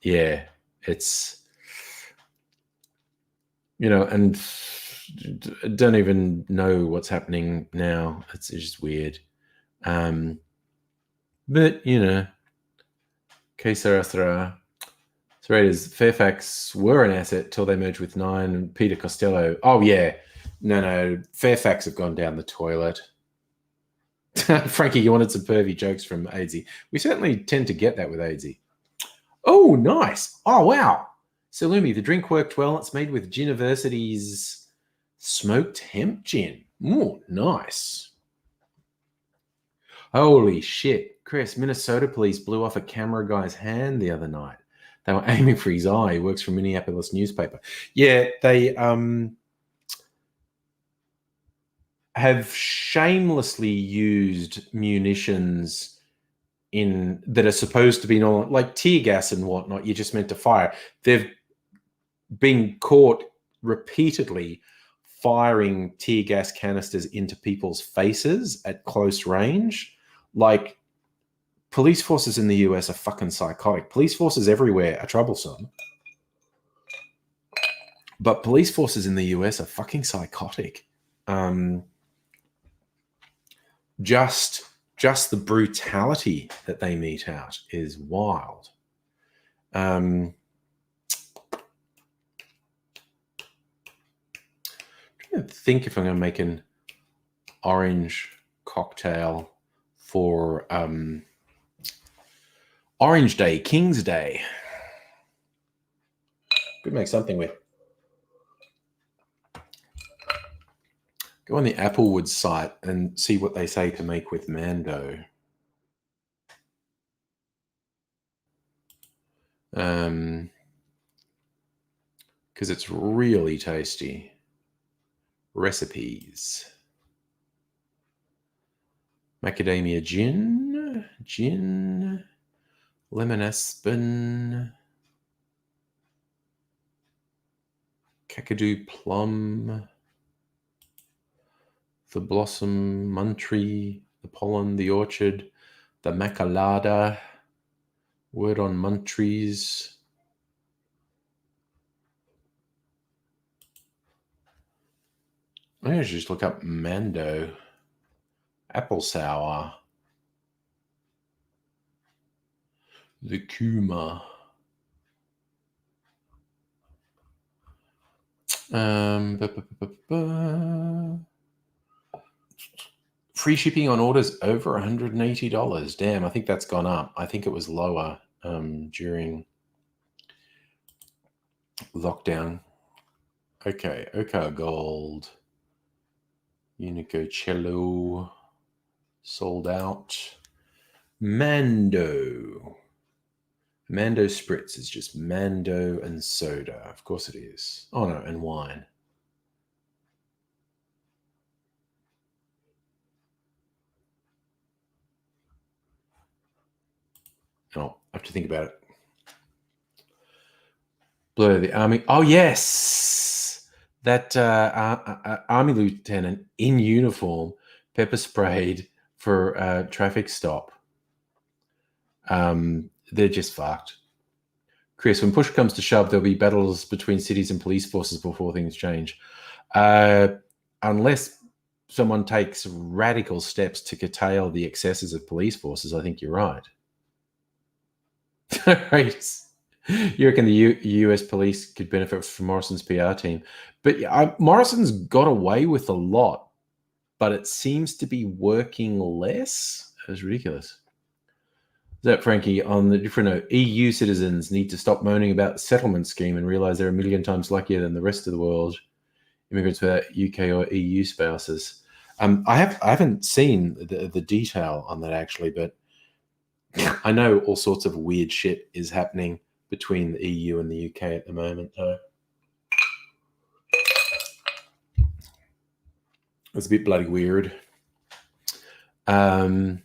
Yeah, it's, and don't even know what's happening now. It's just weird. But, que sera. So it is. Fairfax were an asset till they merged with Nine and Peter Costello. Oh, yeah. No. Fairfax have gone down the toilet. Frankie, you wanted some pervy jokes from Aidsy. We certainly tend to get that with Aidsy. Oh, nice. Oh, wow. Salumi, the drink worked well. It's made with Giniversity's smoked hemp gin. Ooh, nice. Holy shit. Chris, Minnesota police blew off a camera guy's hand the other night. They were aiming for his eye. He works for a Minneapolis newspaper. Yeah, they have shamelessly used munitions that are supposed to be normal, like tear gas and whatnot. You're just meant to fire. They've been caught repeatedly firing tear gas canisters into people's faces at close range. Like, police forces in the US are fucking psychotic. Police forces everywhere are troublesome, but police forces in the US are fucking psychotic. Just the brutality that they mete out is wild. I'm trying to think if I'm going to make an orange cocktail for Orange Day, King's Day. Could make something with. Go on the Applewood site and see what they say to make with Mando. Because it's really tasty. Recipes. Macadamia gin, lemon aspen, Kakadu plum, the blossom Muntree, the pollen, the orchard, the Macalada, word on Muntrees. I should just look up Mando. Apple sour. The Kuma. Free shipping on orders over $180. Damn, I think that's gone up. I think it was lower during lockdown. Okay, Ochre Gold. Unico Cello. Sold out. Mando. Mando Spritz is just Mando and soda. Of course it is. Oh no, and wine. Oh, I have to think about it. Blur the army. Oh yes, that army lieutenant in uniform pepper sprayed for a traffic stop. They're just fucked. Chris, when push comes to shove, there'll be battles between cities and police forces before things change. Unless someone takes radical steps to curtail the excesses of police forces, I think you're right. Right. You reckon the US police could benefit from Morrison's PR team? But Morrison's got away with a lot, but it seems to be working less. It's ridiculous. That Frankie, on the different note, EU citizens need to stop moaning about the settlement scheme and realize they're a million times luckier than the rest of the world. Immigrants without UK or EU spouses. I haven't seen the detail on that actually, but I know all sorts of weird shit is happening between the EU and the UK at the moment. It's a bit bloody weird. Oh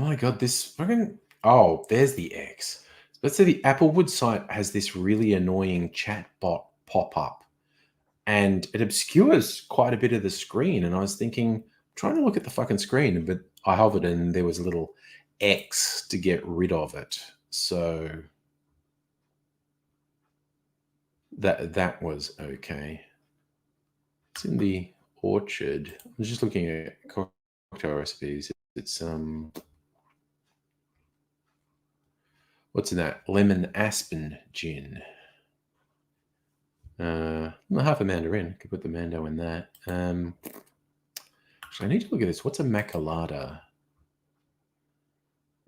my god, this fucking... Oh, there's the X. Let's say the Applewood site has this really annoying chatbot pop-up, and it obscures quite a bit of the screen. And I was thinking, trying to look at the fucking screen, but I hovered and there was a little X to get rid of it. So that was okay. It's in the orchard. I'm just looking at cocktail recipes. It's what's in that? Lemon aspen gin. Half a mandarin. Could put the mando in that. Actually, I need to look at this. What's a macalata?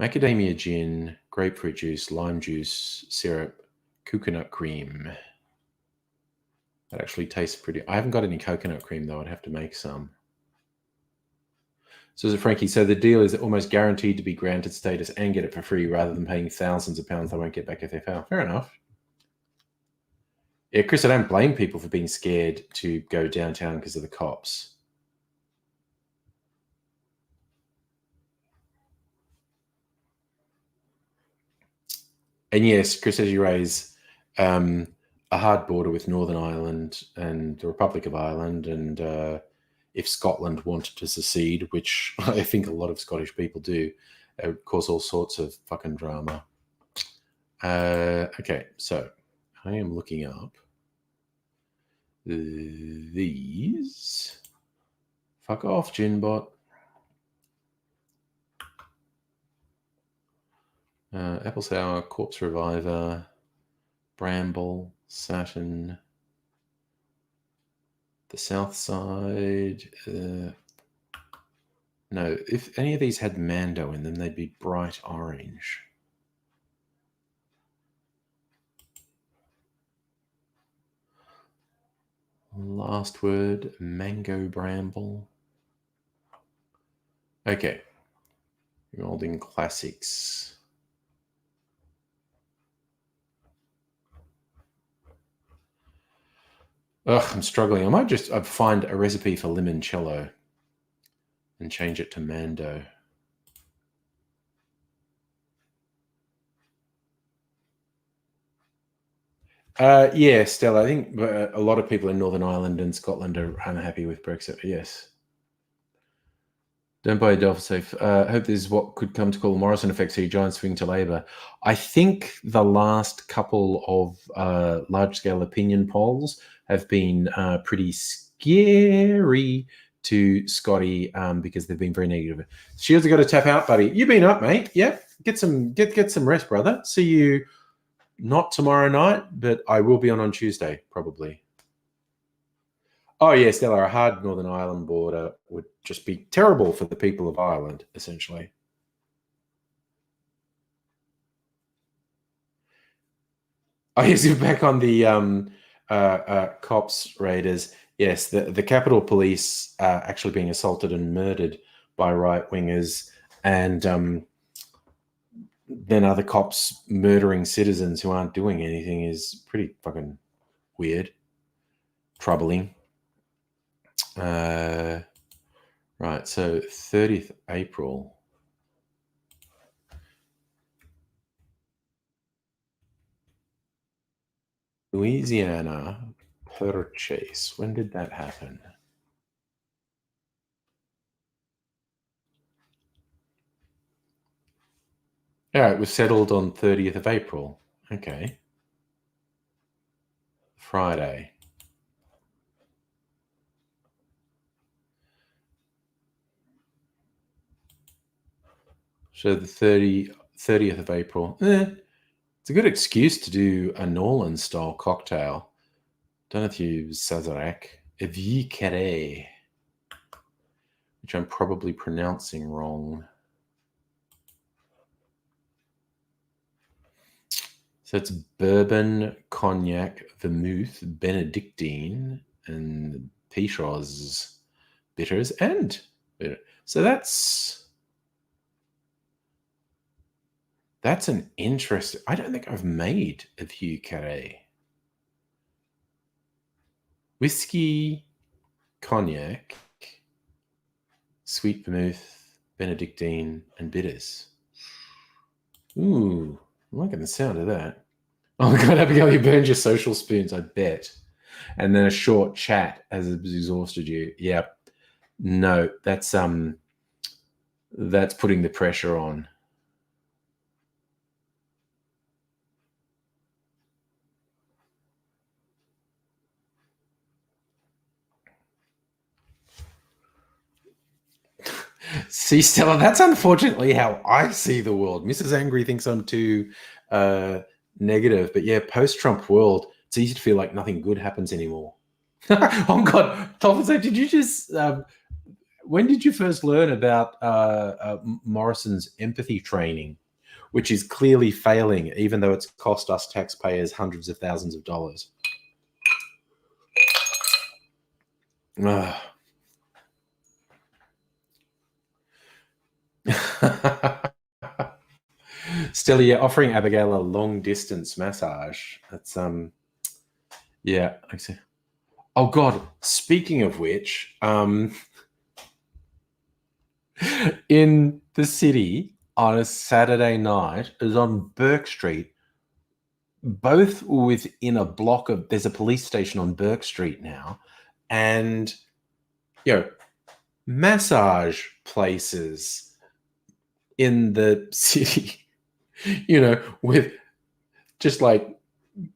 Macadamia gin, grapefruit juice, lime juice, syrup, coconut cream. That actually tastes pretty... I haven't got any coconut cream, though. I'd have to make some. So is it Frankie? So the deal is almost guaranteed to be granted status and get it for free rather than paying thousands of pounds they won't get back if they fail. Fair enough. Yeah, Chris, I don't blame people for being scared to go downtown because of the cops. And yes, Chris, as you raise a hard border with Northern Ireland and the Republic of Ireland, and if Scotland wanted to secede, which I think a lot of Scottish people do, it would cause all sorts of fucking drama. Okay, so I am looking up these. Fuck off, Ginbot. Apple Sour, Corpse Reviver, Bramble, Saturn, the South Side. No, if any of these had Mando in them, they'd be bright orange. Last Word, Mango Bramble. Okay. Golden Classics. Ugh, I'm struggling. I might just find a recipe for limoncello and change it to Mando. Yeah, Stella, I think a lot of people in Northern Ireland and Scotland are unhappy with Brexit. Yes. Don't buy a Delphi safe. I hope this is what could come to call the Morrison effect, see giant swing to Labour. I think the last couple of large-scale opinion polls have been pretty scary to Scotty because they've been very negative. Shields have got to tap out, buddy. You've been up, mate. Yep. Get some rest, brother. See you not tomorrow night, but I will be on Tuesday, probably. Oh, yes, Stella, a hard Northern Ireland border would just be terrible for the people of Ireland, essentially. Oh, yes, you're back on the cops raiders. Yes, the Capitol Police are actually being assaulted and murdered by right wingers, and then other cops murdering citizens who aren't doing anything is pretty fucking weird, troubling. Right, so 30th April. Louisiana purchase. When did that happen? Yeah, it was settled on 30th of April. Okay. Friday. So the 30th of April. It's a good excuse to do a New Orleans style cocktail. Don't know if you use Sazerac. Vieux Carré, which I'm probably pronouncing wrong. So it's bourbon, cognac, vermouth, Benedictine, and Peychaud's bitters, and so that's an interesting. I don't think I've made a Vieux Carré. Whiskey, cognac, sweet vermouth, Benedictine, and bitters. Ooh, I'm liking the sound of that. Oh my god, Abigail, you burned your social spoons, I bet. And then a short chat has exhausted you. Yeah. No, that's putting the pressure on. See, Stella, that's unfortunately how I see the world. Mrs. Angry thinks I'm too negative, but yeah, post-Trump world, it's easy to feel like nothing good happens anymore. Oh God, Tom, did you just? When did you first learn about Morrison's empathy training, which is clearly failing, even though it's cost us taxpayers hundreds of thousands of dollars? Stella, yeah, offering Abigail a long distance massage. That's yeah. Oh God, speaking of which, in the city on a Saturday night, it was on Burke Street, both within a block of, there's a police station on Burke Street now, and massage places in the city, with just like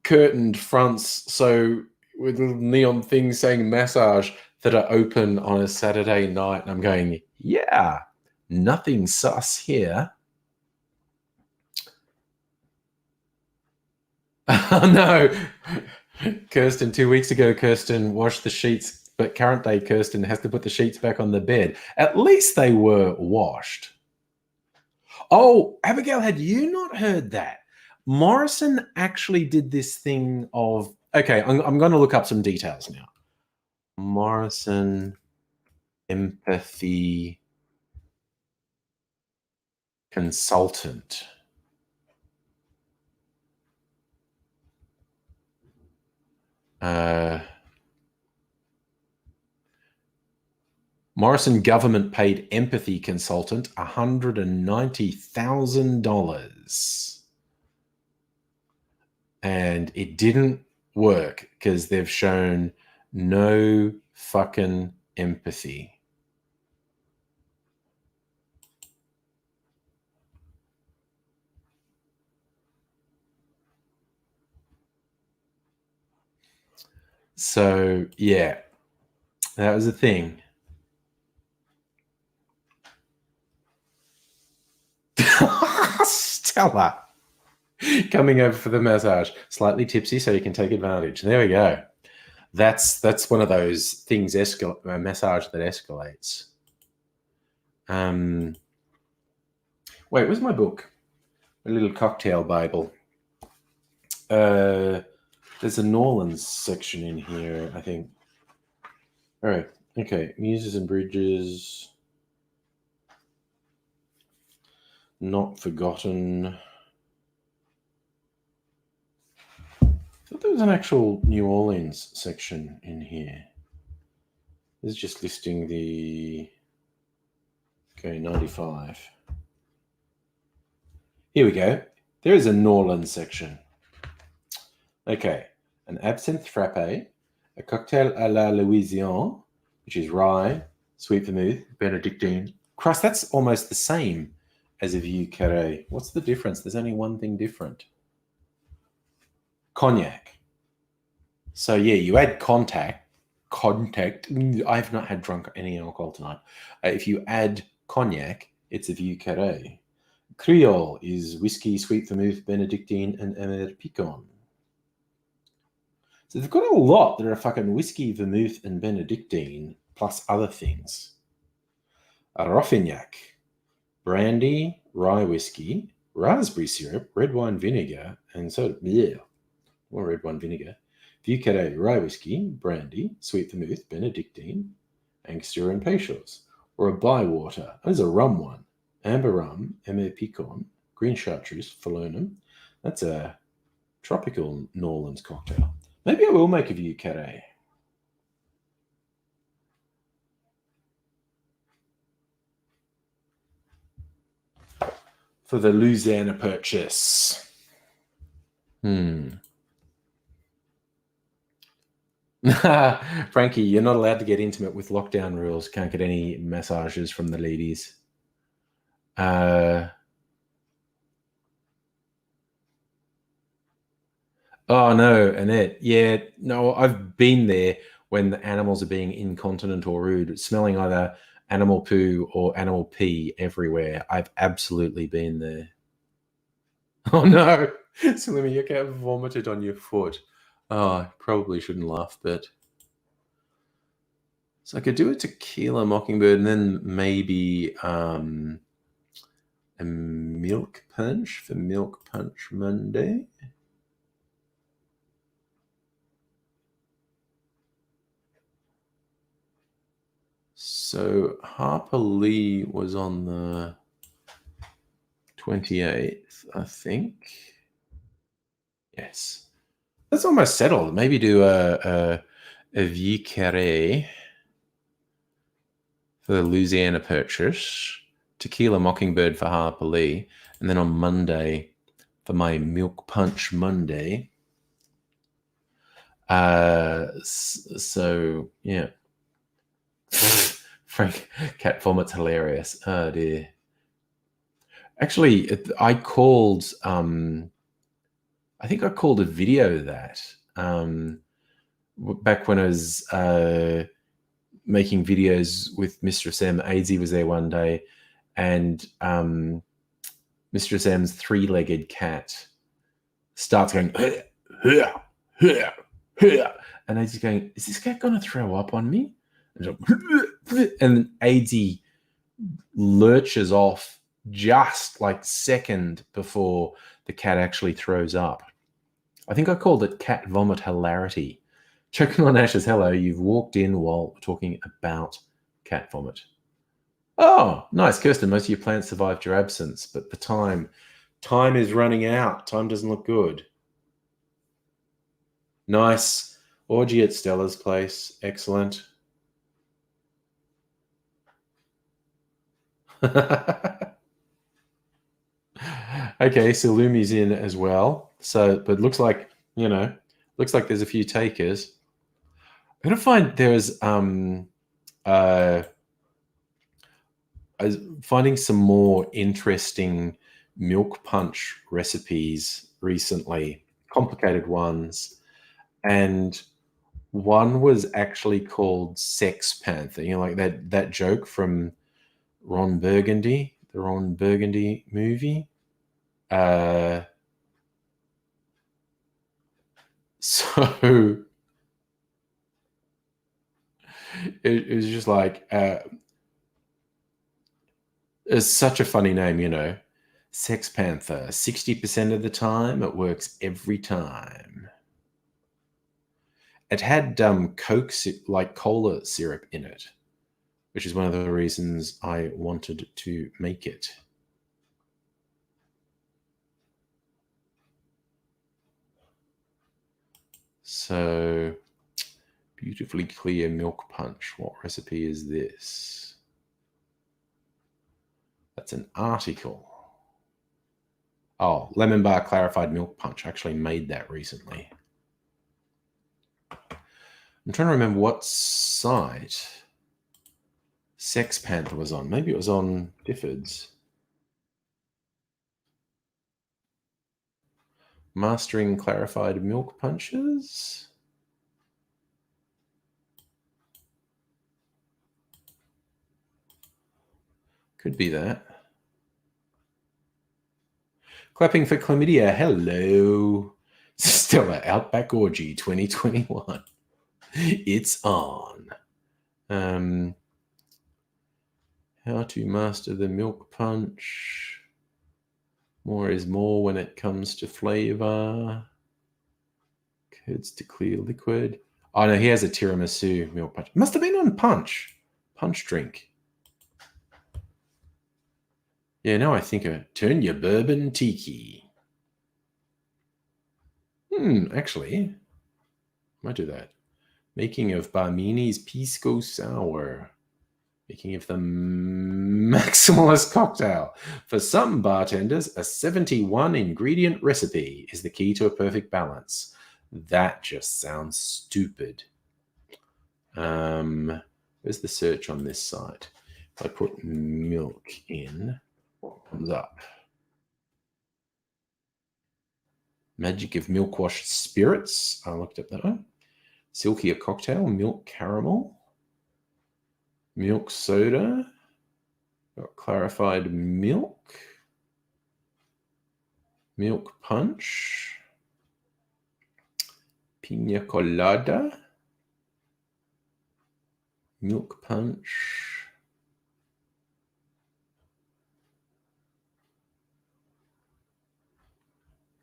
curtained fronts, so with neon things saying massage, that are open on a Saturday night. And I'm going, yeah, nothing sus here. Oh no. Kirsten, 2 weeks ago, Kirsten washed the sheets, but current day Kirsten has to put the sheets back on the bed. At least they were washed. Oh, Abigail, had you not heard that? Morrison actually did this thing of, okay, I'm going to look up some details now. Morrison empathy consultant. Morrison government paid empathy consultant $190,000. And it didn't work because they've shown no fucking empathy. So, yeah, that was a thing. Stella coming over for the massage, slightly tipsy, so you can take advantage. There we go. That's one of those things. A massage that escalates. Wait, where's my book? A little cocktail Bible. There's a New Orleans section in here, I think. All right. Okay. Muses and Bridges. Not Forgotten. I thought there was an actual New Orleans section in here. This is just listing the... Okay, 95. Here we go. There is a New Orleans section. Okay. An absinthe frappe, a cocktail à la Louisiane, which is rye, sweet vermouth, Benedictine. Christ, that's almost the same as a Vieux Carré. What's the difference? There's only one thing different. Cognac. So yeah, you add contact. I've not had drunk any alcohol tonight. If you add cognac, it's a Vieux Carré. Creole is whiskey, sweet vermouth, Benedictine, and Amer Picon. So they've got a lot that are fucking whiskey, vermouth, and Benedictine, plus other things. A Raffignac, brandy, rye whiskey, raspberry syrup, red wine vinegar, and soda. Yeah, more red wine vinegar. Vieux Carré, rye whiskey, brandy, sweet vermouth, Benedictine, Angostura, and Peychaus. Or a Bywater. There's a rum one. Amber rum, Amer Picon, green chartreuse, Falernum. That's a tropical New Orleans cocktail. Maybe I will make a Vieux Carré. For the Louisiana purchase. Frankie, you're not allowed to get intimate with lockdown rules. Can't get any massages from the ladies. Oh no, Annette. Yeah, no, I've been there when the animals are being incontinent or rude, smelling either animal poo or animal pee everywhere. I've absolutely been there. Oh no, Salimi, your cat vomited on your foot. Oh, I probably shouldn't laugh, but so I could do a tequila mockingbird and then maybe a milk punch for Milk Punch Monday. So Harper Lee was on the 28th, I think. Yes. That's almost settled. Maybe do a Vieux Carré for the Louisiana purchase, Tequila Mockingbird for Harper Lee, and then on Monday for my Milk Punch Monday. So, yeah. Frank, cat vomit's hilarious. Oh, dear. Actually, I called... I think I called a video that back when I was making videos with Mistress M. Aidsy was there one day, and Mistress M's three-legged cat starts going, and Aidsy's going, is this cat going to throw up on me? And Aidsy lurches off just like second before the cat actually throws up. I think I called it cat vomit hilarity. Choking on Ashes, hello, you've walked in while talking about cat vomit. Oh, nice, Kirsten. Most of your plants survived your absence, but the time is running out. Time doesn't look good. Nice. Orgy at Stella's place. Excellent. Okay, so Lumi's in as well. So, but looks like, looks like there's a few takers. I'm gonna find there's I was finding some more interesting milk punch recipes recently, complicated ones, and one was actually called Sex Panther. Like that joke from Ron Burgundy, the Ron Burgundy movie. So it was just like it's such a funny name, Sex Panther, 60% of the time, it works every time. It had Coke, like cola syrup in it, which is one of the reasons I wanted to make it. So, beautifully clear milk punch. What recipe is this? That's an article. Oh, lemon bar clarified milk punch. I actually made that recently. I'm trying to remember what site Sex Panther was on. Maybe it was on Difford's. Mastering clarified milk punches. Could be that. Clapping for chlamydia. Hello. Stella Outback Orgy 2021. It's on. How to master the milk punch. More is more when it comes to flavor. Curds to clear liquid. Oh no, he has a tiramisu milk punch. Must have been on Punch. Punch drink. Yeah, now I think of it. Turn your bourbon tiki. Actually, might do that. Making of Barmini's Pisco Sour. Making of the maximalist cocktail. For some bartenders, a 71 ingredient recipe is the key to a perfect balance. That just sounds stupid. Where's the search on this site? If I put milk in, what comes up? Magic of milk washed spirits. I looked up that one. Silkier cocktail, milk caramel, milk soda, got clarified milk, milk punch, pina colada, milk punch.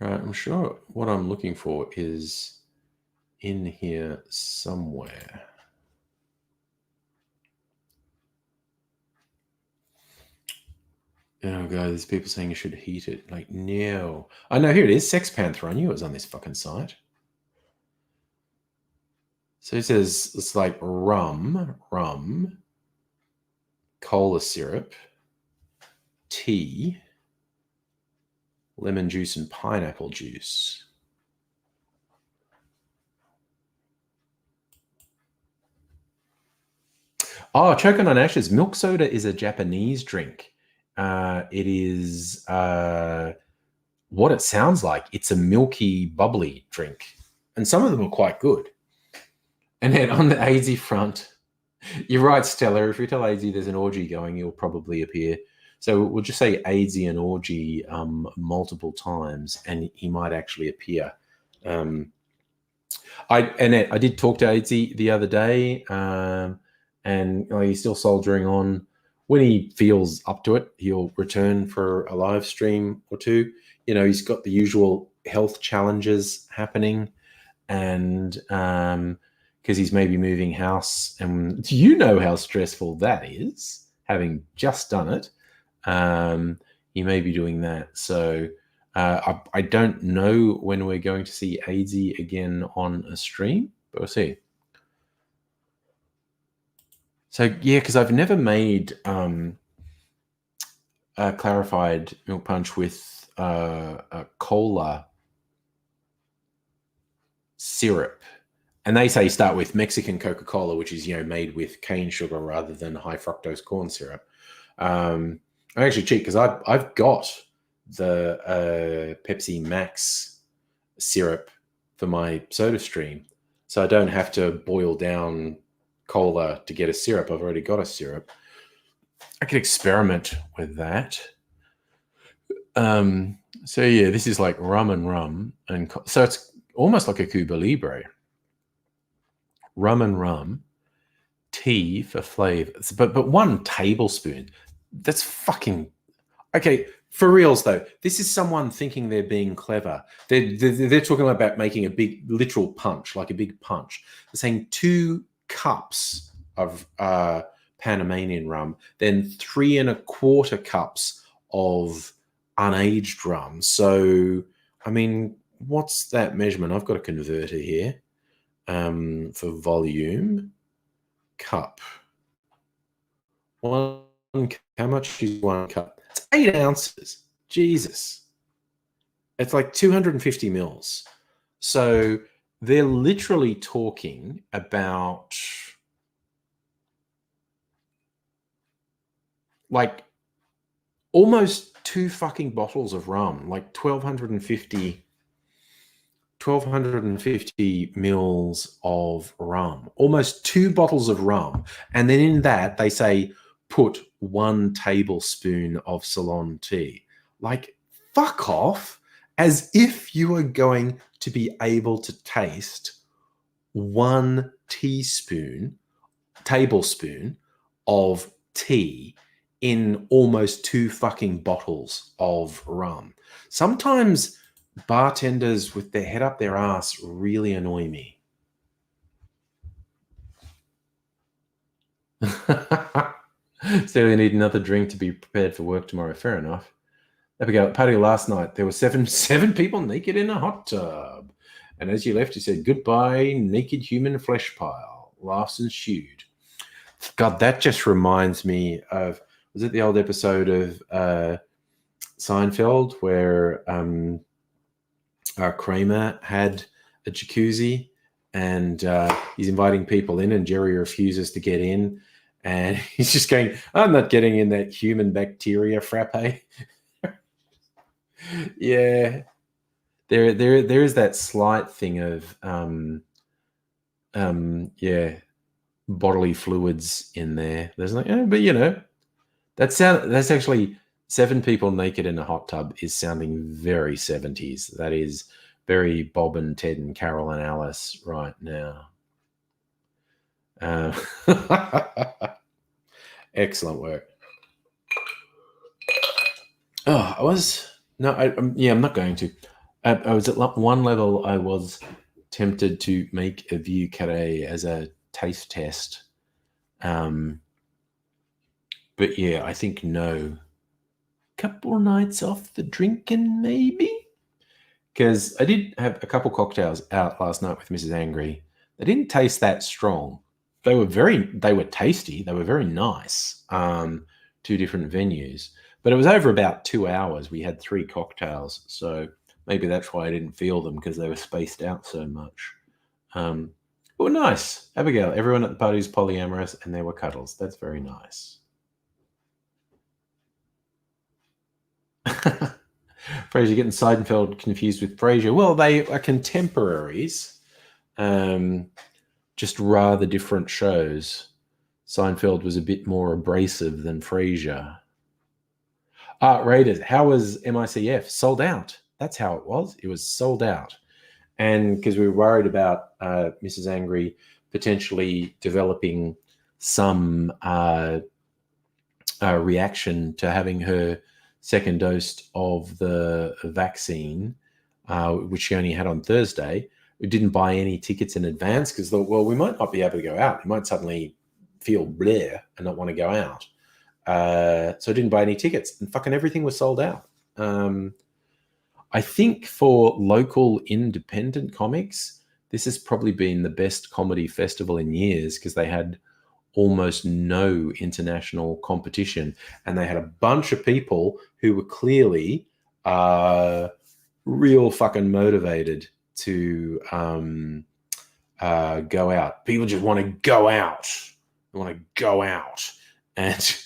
Right, I'm sure what I'm looking for is in here somewhere. Oh god, there's people saying you should heat it. Like, no. Oh no, here it is. Sex Panther. I knew it was on this fucking site. So it says it's like rum, cola syrup, tea, lemon juice, and pineapple juice. Oh, choking on ashes. Milk soda is a Japanese drink. It is what it sounds like. It's a milky, bubbly drink. And some of them are quite good. And then on the AZ front, you're right, Stella. If you tell AZ there's an orgy going, he'll probably appear. So we'll just say AZ and orgy multiple times, and he might actually appear. I did talk to AZ the other day, and he's still soldiering on. When he feels up to it, he'll return for a live stream or two. He's got the usual health challenges happening, and because he's maybe moving house, and you know how stressful that is, having just done it. He may be doing that. So I don't know when we're going to see AZ again on a stream, but we'll see. So yeah, because I've never made a clarified milk punch with a cola syrup. And they say start with Mexican Coca-Cola, which is made with cane sugar rather than high fructose corn syrup. I actually cheat because I've got the Pepsi Max syrup for my soda stream, so I don't have to boil down cola to get a syrup. I've already got a syrup. I could experiment with that. So yeah, this is like rum, and so it's almost like a Cuba Libre. Rum, tea for flavor, but 1 tablespoon. That's fucking okay. For reals, though, this is someone thinking they're being clever. They're talking about making a big literal punch, like a big punch. They're saying 2 cups of Panamanian rum, then 3 1/4 cups of unaged rum. So, I mean, what's that measurement? I've got a converter here for volume. Cup. How much is 1 cup? It's 8 ounces. Jesus. It's like 250 mils. So they're literally talking about like almost 2 fucking bottles of rum, like 1250 mils of rum, almost 2 bottles of rum. And then in that, they say, put 1 tablespoon of Ceylon tea. Like, fuck off, as if you are going to be able to taste 1 tablespoon of tea in almost 2 fucking bottles of rum. Sometimes bartenders with their head up their ass really annoy me. Still, you need another drink to be prepared for work tomorrow. Fair enough. There we go. At the party last night, there were seven people naked in a hot tub. And as you left, you said, goodbye, naked human flesh pile. Laughs ensued. God, that just reminds me of, was it the old episode of Seinfeld where Kramer had a jacuzzi and he's inviting people in and Jerry refuses to get in and he's just going, I'm not getting in that human bacteria frappe. Yeah, there is that slight thing of bodily fluids in there. There's like, but that's actually 7 people naked in a hot tub is sounding very 70s. That is very Bob and Ted and Carol and Alice right now. Excellent work. Oh, I'm not going to. I was at one level, I was tempted to make a Vieux Carré as a taste test. But yeah, I think no. Couple nights off the drinking, maybe? Because I did have a couple cocktails out last night with Mrs. Angry. They didn't taste that strong. They were tasty. They were very nice. 2 different venues. But it was over about 2 hours. We had 3 cocktails. So maybe that's why I didn't feel them, because they were spaced out so much. But were nice. Abigail, everyone at the party is polyamorous and there were cuddles. That's very nice. Frasier getting Seinfeld confused with Frasier. Well, they are contemporaries, just rather different shows. Seinfeld was a bit more abrasive than Frasier. Raiders, how was MICF? Sold out. That's how it was. It was sold out. And because we were worried about Mrs. Angry potentially developing some reaction to having her second dose of the vaccine, which she only had on Thursday. We didn't buy any tickets in advance because, well, we might not be able to go out. We might suddenly feel bleh and not want to go out. So I didn't buy any tickets, and fucking everything was sold out. I think for local independent comics, this has probably been the best comedy festival in years because they had almost no international competition, and they had a bunch of people who were clearly real fucking motivated to go out. People just want to go out. They want to go out. And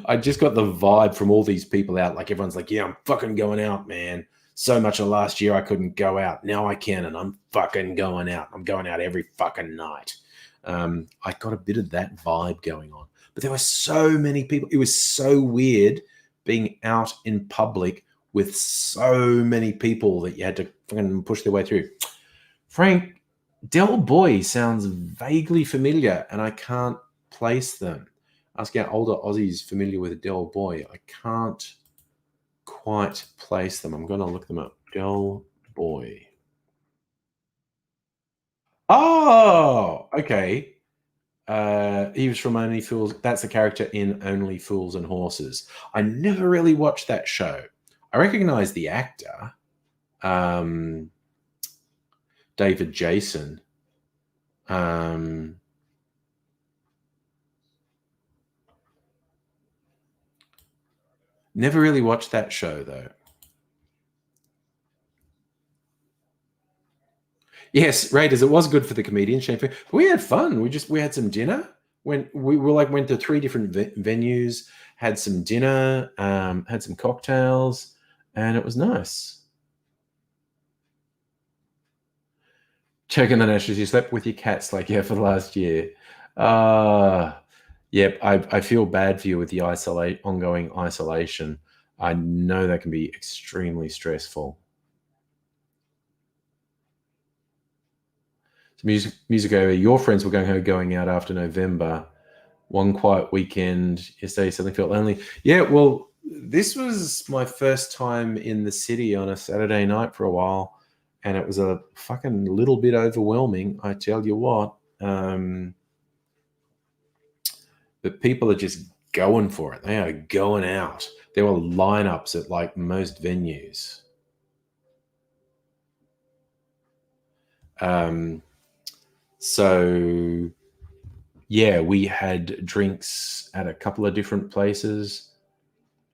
I just got the vibe from all these people out. Like everyone's like, yeah, I'm fucking going out, man. So much of last year I couldn't go out. Now I can, and I'm fucking going out. I'm going out every fucking night. I got a bit of that vibe going on. But there were so many people. It was so weird being out in public with so many people that you had to fucking push their way through. Frank, Del Boy sounds vaguely familiar, and I can't place them. Asking our older Aussies familiar with Del Boy. I can't quite place them. I'm going to look them up. Girl, boy. Oh, okay. He was from Only Fools. That's a character in Only Fools and Horses. I never really watched that show. I recognize the actor, David Jason. Never really watched that show though. Yes, Raiders. It was good for the comedians. But we had fun. We had some dinner. Went to 3 different venues. Had some dinner. Had some cocktails, and it was nice. Checking on ashes. You slept with your cats for the last year. Yep. I feel bad for you with the ongoing isolation. I know that can be extremely stressful. Music over. Your friends were going out after November. One quiet weekend. Yesterday, something felt lonely. Yeah, well, this was my first time in the city on a Saturday night for a while, and it was a fucking little bit overwhelming, I tell you what. But people are just going for it. They are going out. There were lineups at most venues. So yeah, we had drinks at a couple of different places.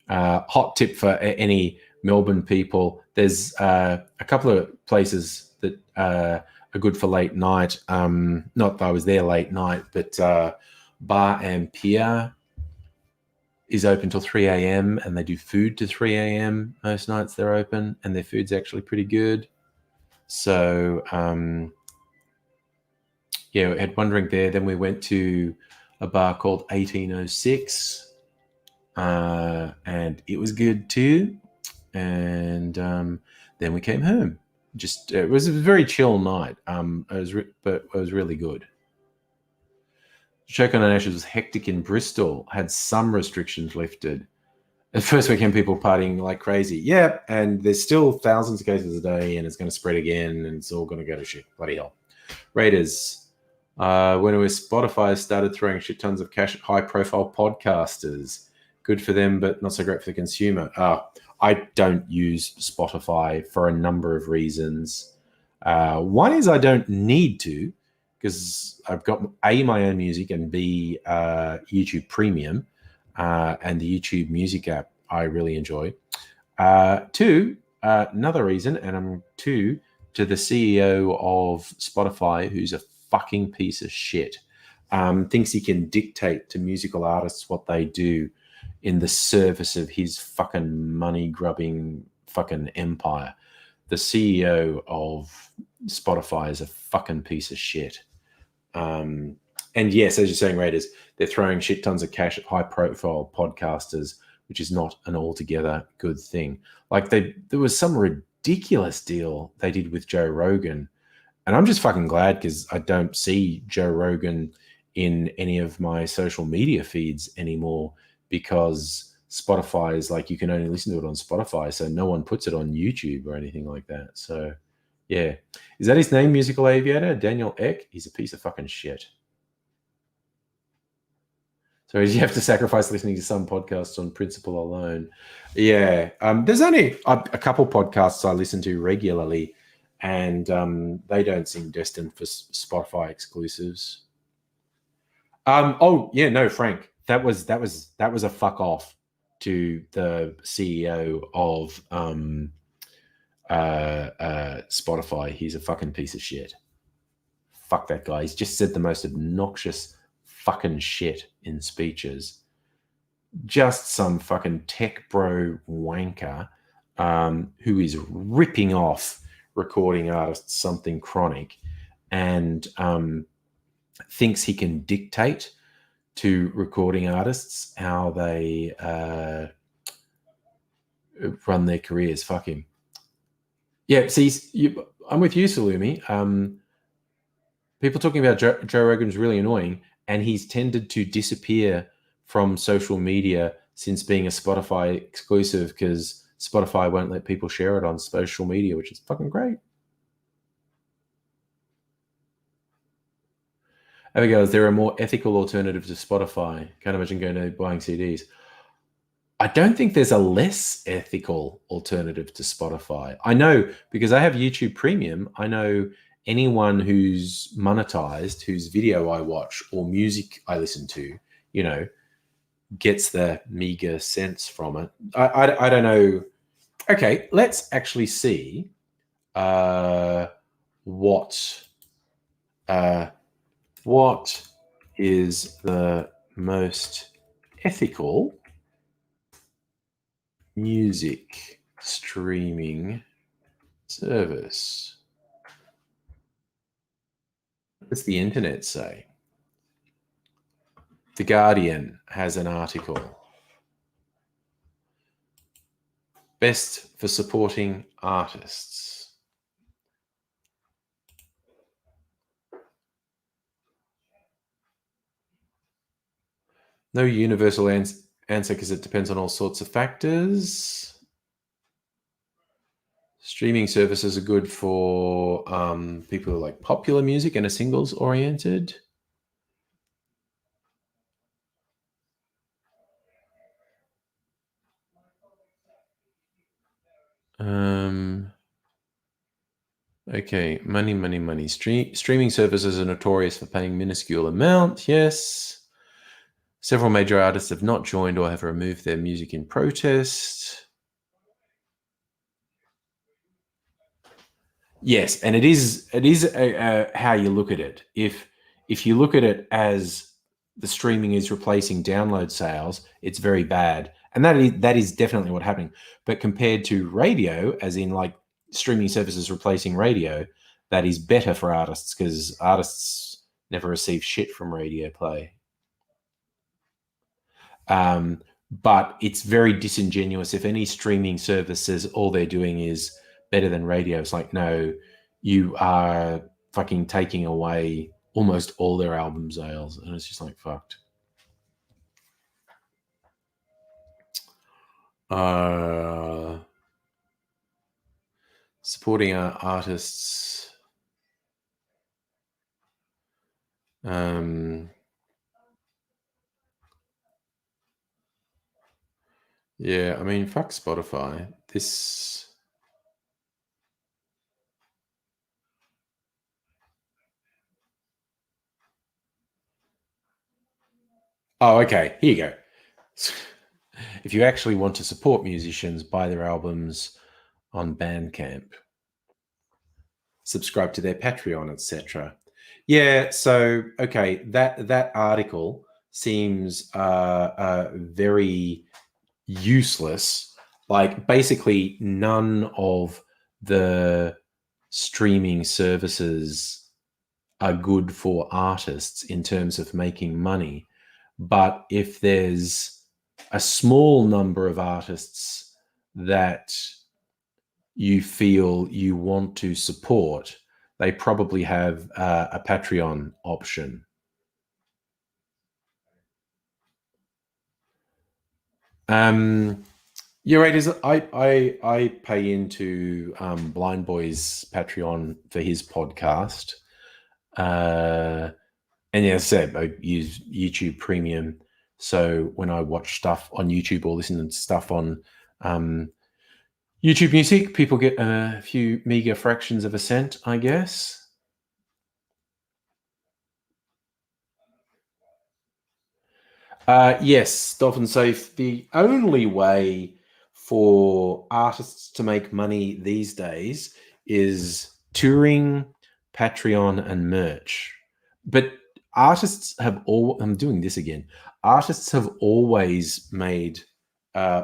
Hot tip for any Melbourne people: there's a couple of places that are good for late night. Not that I was there late night, but Bar and Pier is open till 3 a.m. and they do food to 3 a.m. Most nights they're open, and their food's actually pretty good. So yeah, we had one drink there. Then we went to a bar called 1806, and it was good too. And then we came home. It was a very chill night. But it was really good. Choke on Ashes was hectic in Bristol. Had some restrictions lifted. At first weekend, people partying like crazy. Yeah, and there's still thousands of cases a day, and it's going to spread again, and it's all going to go to shit. Bloody hell. Raiders. When it was Spotify started throwing shit tons of cash at high-profile podcasters. Good for them, but not so great for the consumer. I don't use Spotify for a number of reasons. One is I don't need to, because I've got A, my own music, and B, YouTube Premium, and the YouTube Music app I really enjoy. Two, another reason, and I'm to the CEO of Spotify, who's a fucking piece of shit, thinks he can dictate to musical artists what they do in the service of his fucking money-grubbing fucking empire. The CEO of Spotify is a fucking piece of shit. And yes, as you're saying, Raiders, they're throwing shit tons of cash at high-profile podcasters, which is not an altogether good thing. There was some ridiculous deal they did with Joe Rogan, and I'm just fucking glad, because I don't see Joe Rogan in any of my social media feeds anymore, because Spotify is you can only listen to it on Spotify, so no one puts it on YouTube or anything like that. So yeah. Is that his name, Musical Aviator? Daniel Ek? He's a piece of fucking shit. So you have to sacrifice listening to some podcasts on principle alone. Yeah. There's only a couple podcasts I listen to regularly, and they don't seem destined for Spotify exclusives. Oh yeah, no, Frank. That was a fuck off to the CEO of Spotify. He's a fucking piece of shit. Fuck that guy. He's just said the most obnoxious fucking shit in speeches. Just some fucking tech bro wanker who is ripping off recording artists something chronic, and thinks he can dictate to recording artists how they run their careers. Fuck him. Yeah, see, I'm with you, Salumi. People talking about Joe Rogan's really annoying, and he's tended to disappear from social media since being a Spotify exclusive, because Spotify won't let people share it on social media, which is fucking great. Abigail, is there a more ethical alternative to Spotify? Can't imagine going to buying CDs. I don't think there's a less ethical alternative to Spotify. I know because I have YouTube Premium. I know anyone who's monetized, whose video I watch or music I listen to, gets the meager cents from it. I don't know. Okay, let's actually see what is the most ethical music streaming service. What does the internet say? The Guardian has an article. Best for supporting artists. No universal answer because it depends on all sorts of factors. Streaming services are good for people who like popular music and are singles oriented. Okay, money. Streaming services are notorious for paying minuscule amount. Yes. Several major artists have not joined or have removed their music in protest. Yes, and it is how you look at it. If you look at it as the streaming is replacing download sales, it's very bad, and that is definitely what's happening. But compared to radio, as in like streaming services replacing radio, that is better for artists because artists never receive shit from radio play. But it's very disingenuous if any streaming service says all they're doing is better than radio. It's like, no, you are fucking taking away almost all their album sales, and it's just like fucked. Supporting artists. Yeah, I mean, fuck Spotify. This. Oh, okay. Here you go. If you actually want to support musicians, buy their albums on Bandcamp, subscribe to their Patreon, etc. Yeah. So, okay, that article seems very useless. Like, basically, none of the streaming services are good for artists in terms of making money. But if there's a small number of artists that you feel you want to support, they probably have a Patreon option. You're right. I pay into Blind Boy's Patreon for his podcast. And yeah, as I said, I use YouTube Premium. So when I watch stuff on YouTube or listen to stuff on YouTube Music, people get a few meager fractions of a cent, I guess. Yes, Dolphin Safe. The only way for artists to make money these days is touring, Patreon, and merch. But artists have I'm doing this again. Artists have always made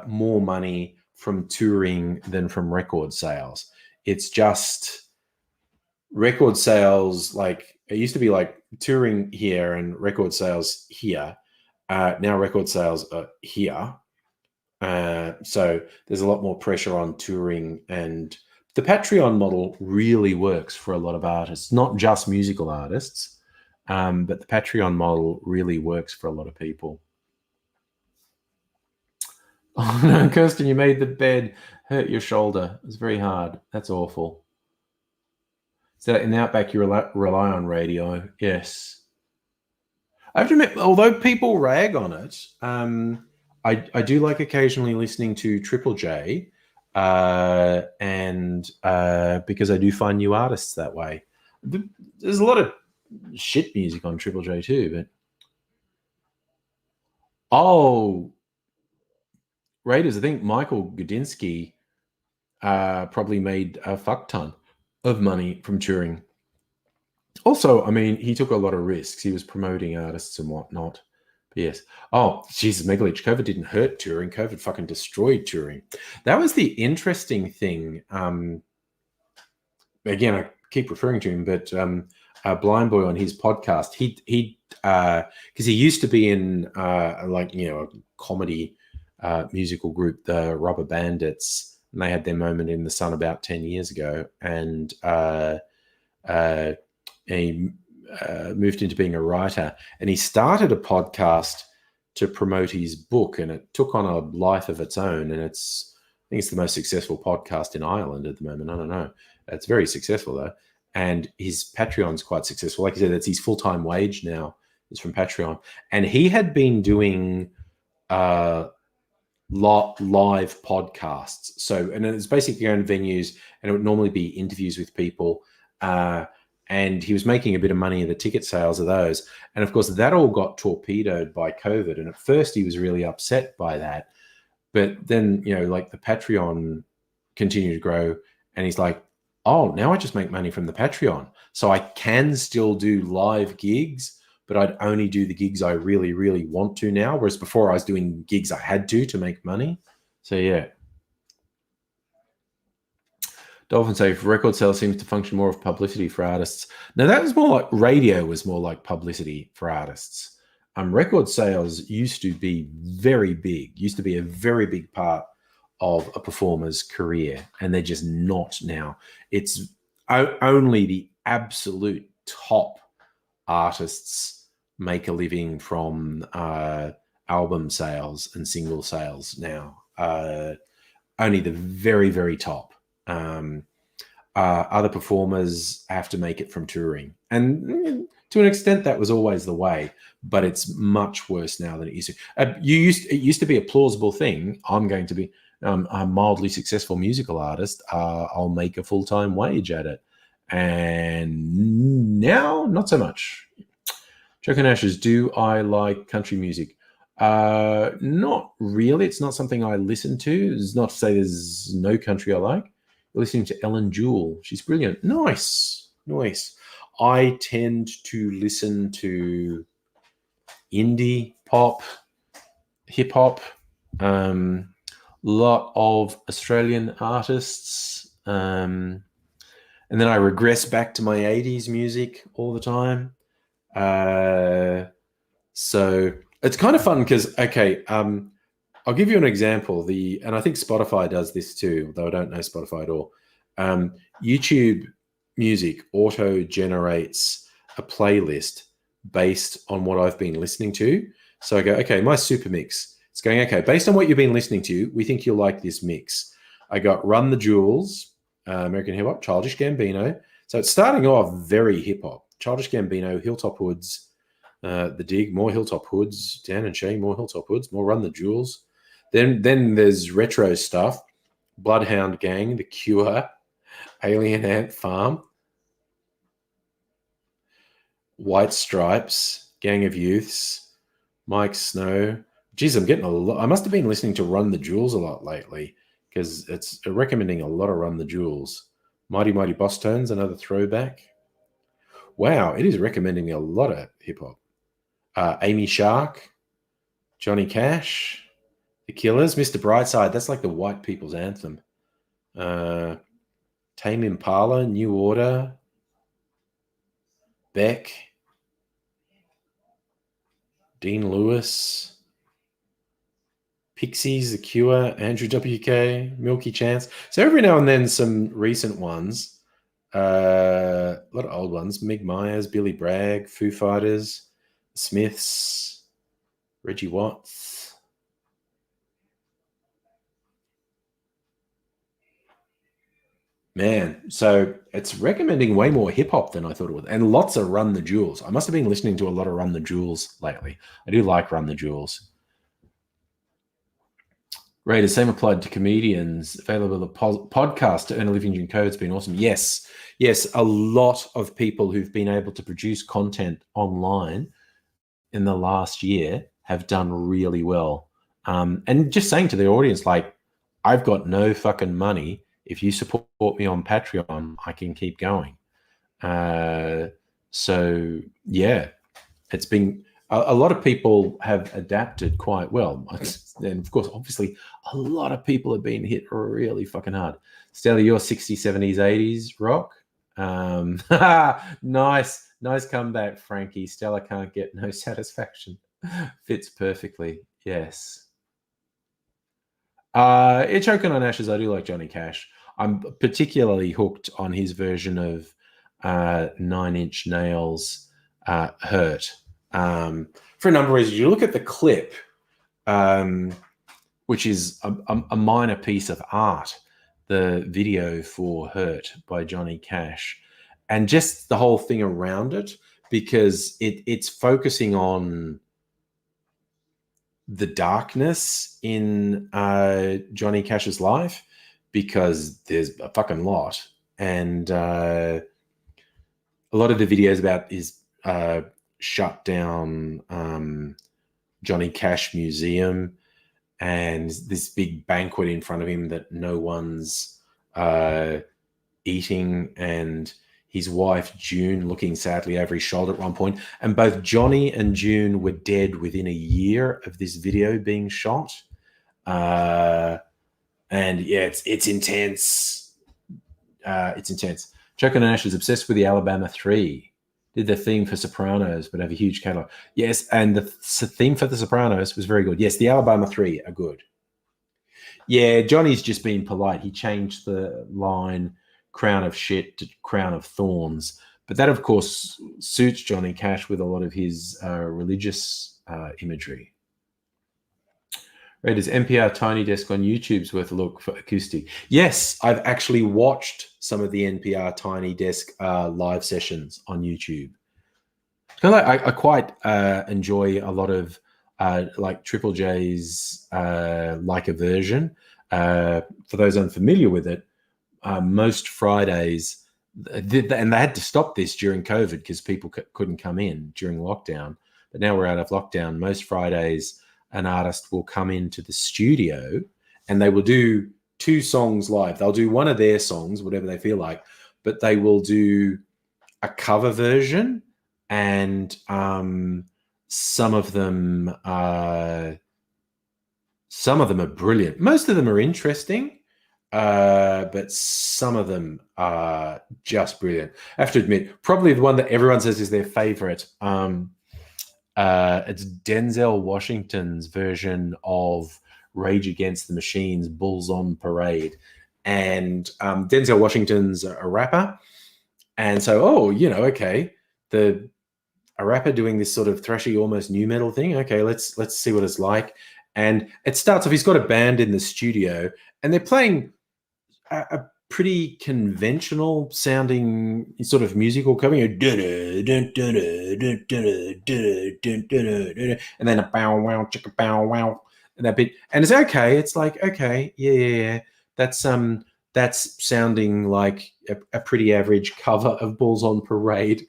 more money from touring than from record sales. It's just record sales, like it used to be like touring here and record sales here. Now record sales are here. So there's a lot more pressure on touring, and the Patreon model really works for a lot of artists, not just musical artists, but the Patreon model really works for a lot of people. Oh no, Kirsten, you made the bed. hurt your shoulder. It's very hard. That's awful. So in the outback, you rely on radio. Yes. I have to admit, although people rag on it, I do like occasionally listening to Triple J, and because I do find new artists that way. There's a lot of shit music on Triple J too, but Raiders. I think Michael Gudinski probably made a fuck ton of money from touring. Also, I mean, he took a lot of risks. He was promoting artists and whatnot. But yes. Oh, Jesus, Megalich. COVID didn't hurt touring. COVID fucking destroyed touring. That was the interesting thing. Again, I keep referring to him, but Blind Boy on his podcast, he because he used to be in a comedy musical group, the Rubber Bandits, and they had their moment in the sun about 10 years ago, and he moved into being a writer, and he started a podcast to promote his book, and it took on a life of its own, and I think it's the most successful podcast in Ireland at the moment. I don't know. It's very successful though. And his Patreon's quite successful. Like I said, that's his full-time wage now is from Patreon. And he had been doing live podcasts. So, and it's basically going to venues, and it would normally be interviews with people. And he was making a bit of money in the ticket sales of those. And of course, that all got torpedoed by COVID. And at first he was really upset by that. But then, the Patreon continued to grow, and he's like, oh, now I just make money from the Patreon. So I can still do live gigs, but I'd only do the gigs I really, really want to now. Whereas before I was doing gigs I had to make money. So yeah. Dolphin say record sales seems to function more of publicity for artists. Now that was more like radio was more like publicity for artists. Record sales used to be very big, used to be a very big part of a performer's career, and they're just not now. It's only the absolute top artists make a living from album sales and single sales now. Only the very, very top. Other performers have to make it from touring, and to an extent that was always the way, but it's much worse now than it used to. It used to be a plausible thing. I'm going to be a mildly successful musical artist. I'll make a full-time wage at it, and now not so much. Chuck and Ashes, do I like country music? Not really. It's not something I listen to. It's not to say there's no country I like. Listening to Ellen Jewell. She's brilliant. Nice. I tend to listen to indie pop, hip hop, lot of Australian artists. And then I regress back to my 80s music all the time. So it's kind of fun because, I'll give you an example. And I think Spotify does this too, though I don't know Spotify at all. YouTube Music auto-generates a playlist based on what I've been listening to. So I go, okay, my super mix. It's going, okay, based on what you've been listening to, we think you'll like this mix. I got Run the Jewels, American Hip Hop, Childish Gambino. So it's starting off very hip hop. Childish Gambino, Hilltop Hoods, The Dig, more Hilltop Hoods, Dan and Shay, more Hilltop Hoods, more Run the Jewels. Then there's retro stuff, Bloodhound Gang, The Cure, Alien Ant Farm, White Stripes, Gang of Youths, Mike Snow. Geez, I'm getting a lot. I must have been listening to Run the Jewels a lot lately because it's recommending a lot of Run the Jewels. Mighty Mighty Boss Tones, another throwback. Wow, it is recommending me a lot of hip hop. Amy Shark, Johnny Cash, The Killers, Mr. Brightside. That's like the white people's anthem. Tame Impala, New Order, Beck, Dean Lewis, Pixies, The Cure, Andrew WK, Milky Chance. So every now and then some recent ones. A lot of old ones. Meg Myers, Billy Bragg, Foo Fighters, Smiths, Reggie Watts. Man, so it's recommending way more hip hop than I thought it would, and lots of Run the Jewels. I must have been listening to a lot of Run the Jewels lately. I do like Run the Jewels. Ray, the same applied to comedians. Available a podcast to earn a living during COVID has been awesome. Yes, yes, a lot of people who've been able to produce content online in the last year have done really well. And just saying to the audience, like, I've got no fucking money. If you support me on Patreon, I can keep going. So yeah, it's been a lot of people have adapted quite well. And of course, obviously, a lot of people have been hit really fucking hard. Stella, you're 60s, 70s, 80s rock. Nice comeback, Frankie. Stella can't get no satisfaction. Fits perfectly. Yes. It's Choking on Ashes. I do like Johnny Cash. I'm particularly hooked on his version of Nine Inch Nails' Hurt. For a number of reasons. You look at the clip, which is a minor piece of art, the video for Hurt by Johnny Cash, and just the whole thing around it, because it's focusing on the darkness in Johnny Cash's life, because there's a fucking lot. And a lot of the videos about his shut down Johnny Cash Museum and this big banquet in front of him that no one's eating, and his wife June looking sadly over his shoulder at one point. And both Johnny and June were dead within a year of this video being shot. And yeah, it's intense. It's intense. Chuck and Ash is obsessed with the Alabama 3. Did the theme for Sopranos, but have a huge catalog. Yes, and the theme for The Sopranos was very good. Yes, the Alabama 3 are good. Yeah, Johnny's just been polite. He changed the line "crown of shit" to "crown of thorns," but that, of course, suits Johnny Cash with a lot of his religious imagery. Right, is NPR Tiny Desk on YouTube's worth a look for acoustic? Yes, I've actually watched some of the NPR Tiny Desk live sessions on YouTube. I quite enjoy a lot of like Triple J's Like a Version. For those unfamiliar with it, most Fridays, and they had to stop this during COVID because people couldn't come in during lockdown. But now we're out of lockdown. Most Fridays, an artist will come into the studio and they will do 2 songs live. They'll do one of their songs, whatever they feel like, but they will do a cover version, and some of them are brilliant. Most of them are interesting, but some of them are just brilliant. I have to admit, probably the one that everyone says is their favorite. It's Denzel Washington's version of Rage Against the Machine's Bulls on Parade. And Denzel Washington's a rapper. And so, okay, a rapper doing this sort of thrashy, almost new metal thing. Okay, let's see what it's like. And it starts off, he's got a band in the studio, and they're playing a pretty conventional sounding sort of musical cover, and then a bow wow chicka bow wow, and that bit, and it's okay. It's like, okay, yeah. That's sounding like a pretty average cover of Bulls on Parade.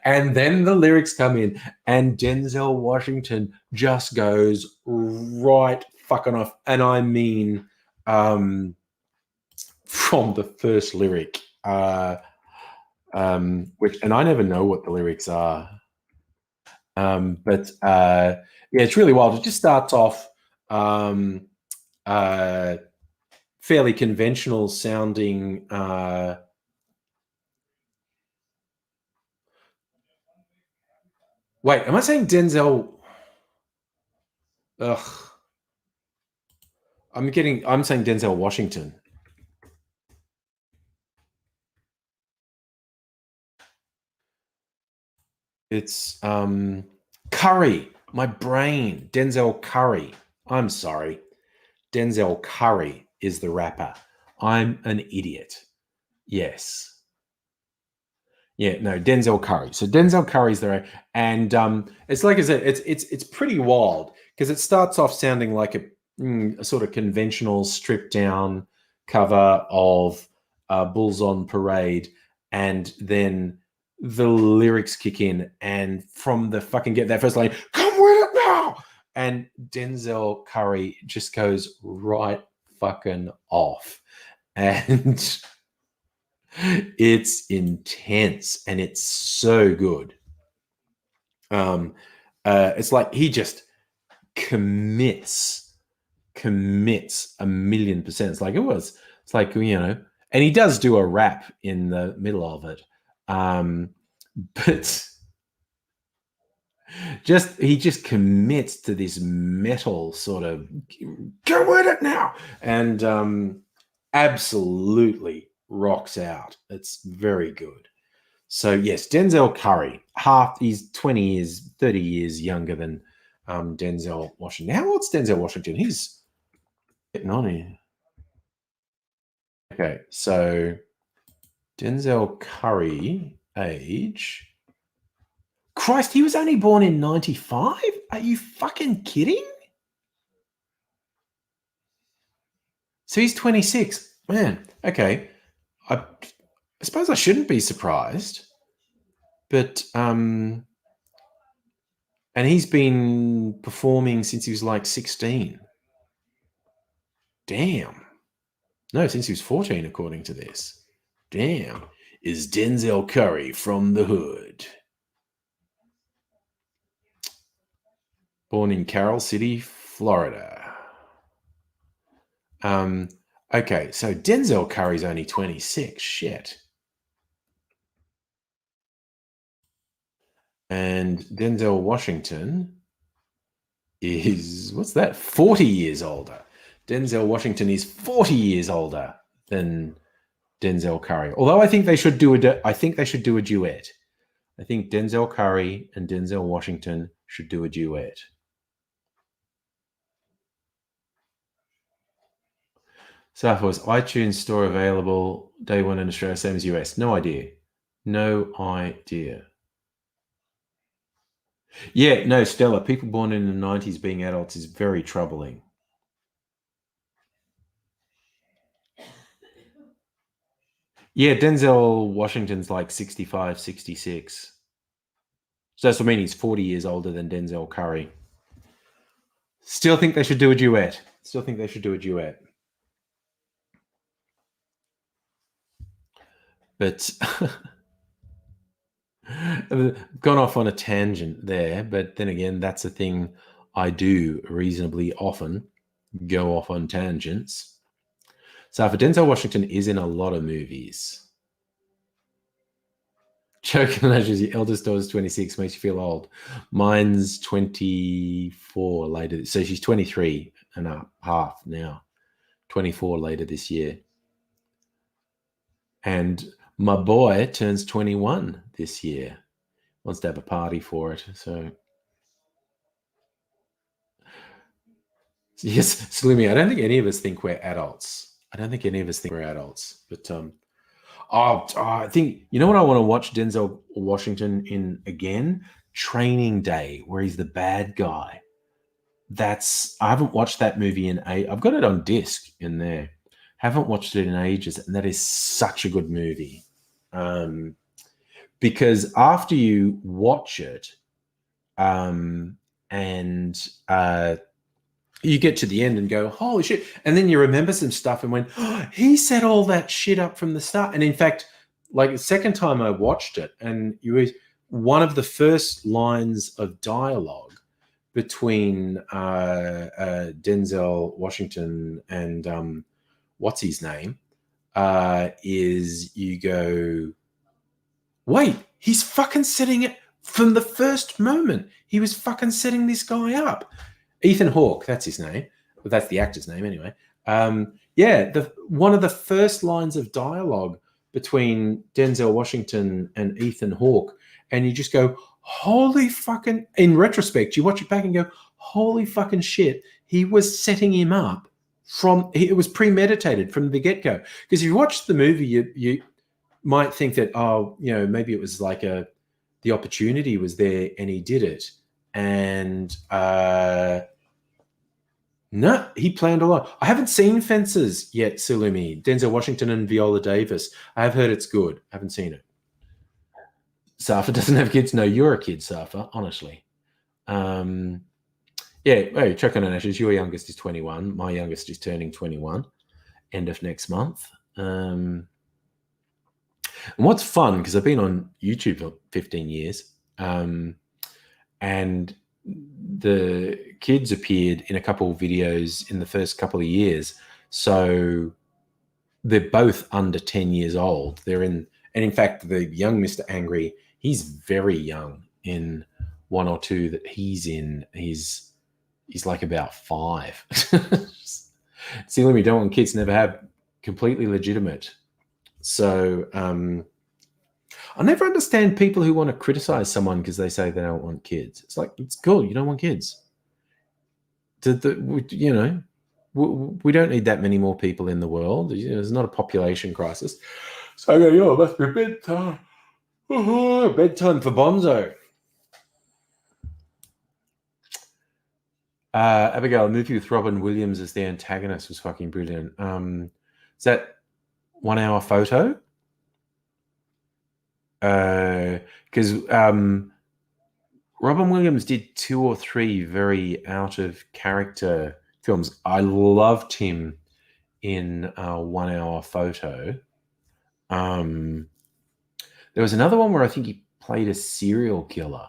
And then the lyrics come in, and Denzel Washington just goes right fucking off. And I mean, from the first lyric, which, and I never know what the lyrics are. But yeah, it's really wild. It just starts off fairly conventional sounding. Wait, am I saying Denzel? Ugh. I'm saying Denzel Washington. It's Curry. My brain. Denzel Curry. I'm sorry. Denzel Curry is the rapper. I'm an idiot. Yes. Yeah, no, Denzel Curry. So Denzel Curry's there, and it's like I said, it's pretty wild because it starts off sounding like a sort of conventional stripped down cover of Bulls on Parade, and then the lyrics kick in, and from the fucking get that first line, "Come with it now," and Denzel Curry just goes right fucking off, and it's intense and it's so good. It's like he just commits 1,000,000%. It's like it was. It's like, and he does do a rap in the middle of it. But he just commits to this metal sort of go with it now, and absolutely rocks out. It's very good. So yes, Denzel Curry, he's 20 years, 30 years younger than Denzel Washington. How old's Denzel Washington? He's getting on here. Okay, so Denzel Curry, age. Christ, he was only born in 95? Are you fucking kidding? So he's 26. Man, okay. I suppose I shouldn't be surprised. But and he's been performing since he was like 16. Damn. No, since he was 14, according to this. Damn. Is Denzel Curry from the hood. Born in Carroll City, Florida. Okay, so Denzel Curry's only 26. Shit. And Denzel Washington is, what's that? 40 years older. Denzel Washington is 40 years older than Denzel Curry. Although I think they should do a duet. I think Denzel Curry and Denzel Washington should do a duet. South was iTunes store available day one in Australia, same as US. No idea. No idea. Yeah, no, Stella. People born in the 90s being adults is very troubling. Yeah, Denzel Washington's like 65, 66. So that's what I mean. He's 40 years older than Denzel Curry. Still think they should do a duet. But I've gone off on a tangent there. But then again, that's a thing I do reasonably often, go off on tangents. So for Denzel Washington is in a lot of movies. Choking Legends, your eldest daughter's 26, makes you feel old. Mine's 24 later. So she's 23 and a half now. 24 later this year. And my boy turns 21 this year. Wants to have a party for it. So yes, Salumi, I don't think any of us think we're adults. But I think, you know what I want to watch Denzel Washington in again? Training Day, where he's the bad guy. I haven't watched that movie I've got it on disc in there. Haven't watched it in ages, and that is such a good movie. Because after you watch it, you get to the end and go, holy shit. And then you remember some stuff and went, oh, he set all that shit up from the start. And in fact, like the second time I watched it, and one of the first lines of dialogue between Denzel Washington and what's his name is you go, wait, he's fucking setting it from the first moment. He was fucking setting this guy up. Ethan Hawke, that's his name. But that's the actor's name anyway. One of the first lines of dialogue between Denzel Washington and Ethan Hawke, and you just go, holy fucking, in retrospect, you watch it back and go, holy fucking shit, he was setting him up it was premeditated from the get-go. Because if you watch the movie, might think that, maybe it was like the opportunity was there and he did it. And no, he planned a lot. I haven't seen Fences yet, Sulumi. Denzel Washington and Viola Davis. I have heard it's good. I haven't seen it. Safa doesn't have kids. No, you're a kid, Safa, honestly. Yeah, hey, check on Ashes. Your youngest is 21. My youngest is turning 21 end of next month. And what's fun, because I've been on YouTube for 15 years, and the kids appeared in a couple of videos in the first couple of years. So they're both under 10 years old. And in fact, the young Mr. Angry, he's very young in one or two that he's in. He's like about 5. See, we don't want kids to never have completely legitimate. So I never understand people who want to criticize someone because they say they don't want kids. It's like, it's cool. You don't want kids. We don't need that many more people in the world. There's not a population crisis. So I go, it must be bedtime. Bedtime for Bonzo. Abigail, a movie with Robin Williams as the antagonist was fucking brilliant. Is that 1 Hour Photo? Because Robin Williams did 2 or 3 very out of character films. I loved him in 1 Hour Photo. There was another one where I think he played a serial killer,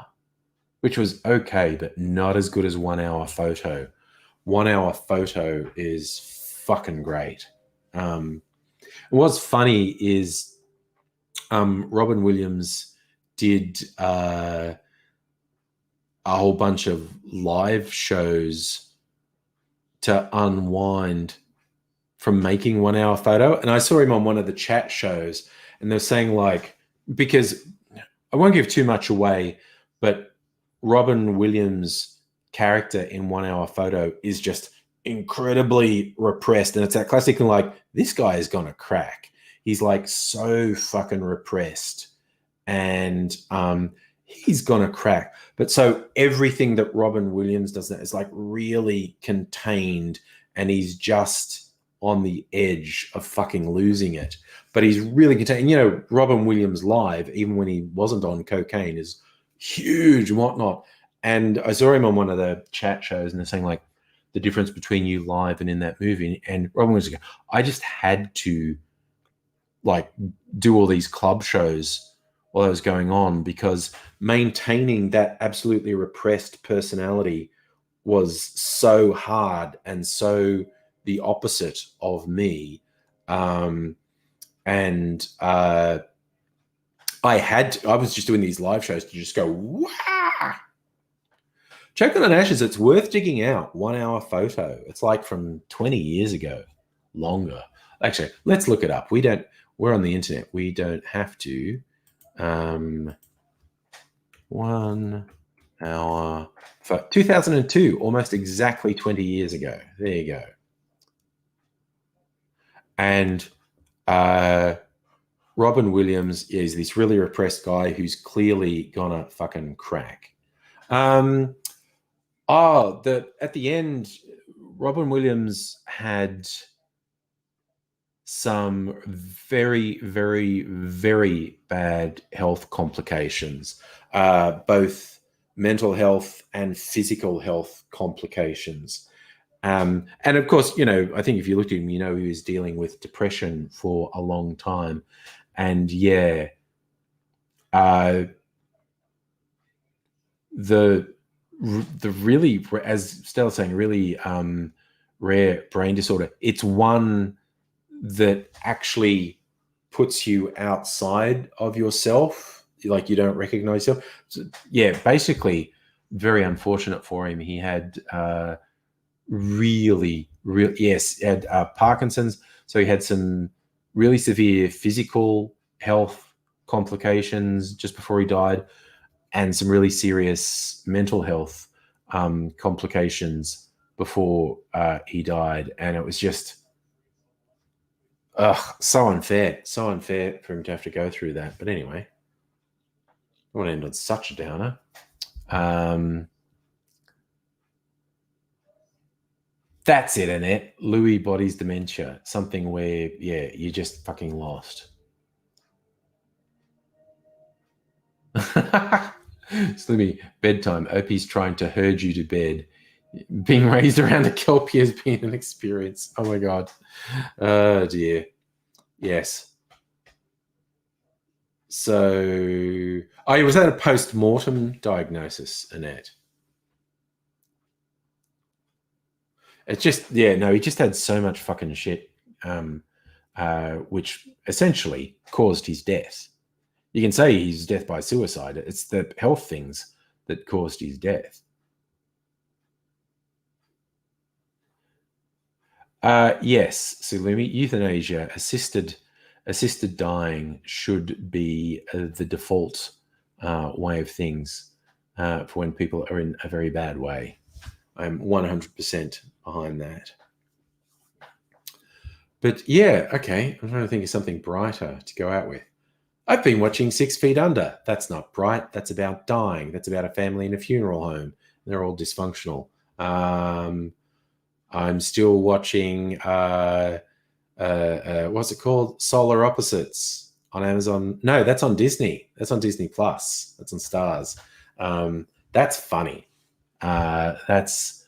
which was okay, but not as good as 1 Hour Photo. 1 Hour Photo is fucking great. What's funny is Robin Williams did a whole bunch of live shows to unwind from making 1 Hour Photo. And I saw him on one of the chat shows, and they're saying, like, because I won't give too much away, but Robin Williams' character in 1 Hour Photo is just incredibly repressed. And it's that classic thing, like, this guy is gonna crack. He's like so fucking repressed, and he's gonna crack. But so everything that Robin Williams does is like really contained, and he's just on the edge of fucking losing it. But he's really contained. Robin Williams live, even when he wasn't on cocaine, is huge and whatnot. And I saw him on one of the chat shows, and they're saying, like, the difference between you live and in that movie. And Robin Williams goes, I just had to, like, do all these club shows while that was going on, because maintaining that absolutely repressed personality was so hard and so the opposite of me. I was just doing these live shows to just go, wow. Check on Ashes. It's worth digging out. 1 Hour Photo. It's like from 20 years ago, longer. Actually, let's look it up. We're on the internet. We don't have to. 1 Hour Photo. 2002, almost exactly 20 years ago. There you go. And Robin Williams is this really repressed guy who's clearly gonna fucking crack. At the end, Robin Williams had some very, very, very bad health complications, both mental health and physical health complications. And of course, I think if you looked at him, he was dealing with depression for a long time. And yeah, the really, as Stella's saying, really rare brain disorder. It's one that actually puts you outside of yourself, like you don't recognize yourself. So, yeah, basically, very unfortunate for him. He had he had Parkinson's, so he had some really severe physical health complications just before he died, and some really serious mental health complications before he died. And it was just, Ugh, so unfair. So unfair for him to have to go through that. But anyway, I want to end on such a downer. That's it, Annette. Lewy body's dementia. Something where, yeah, you just fucking lost. Slimmy, bedtime. Opie's trying to herd you to bed. Being raised around a kelpie has been an experience. Oh my God. Oh dear. Yes. So, was that a post-mortem diagnosis, Annette? It's just, yeah, no, he just had so much fucking shit, which essentially caused his death. You can say his death by suicide. It's the health things that caused his death. Yes, Sulumi, euthanasia, assisted dying should be the default way of things for when people are in a very bad way. I'm 100% behind that. But yeah, okay, I'm trying to think of something brighter to go out with. I've been watching 6 Feet Under. That's not bright. That's about dying. That's about a family in a funeral home. They're all dysfunctional. I'm still watching, what's it called? Solar Opposites on Amazon. No, that's on Disney. That's on Disney Plus. That's on Stars. That's funny. That's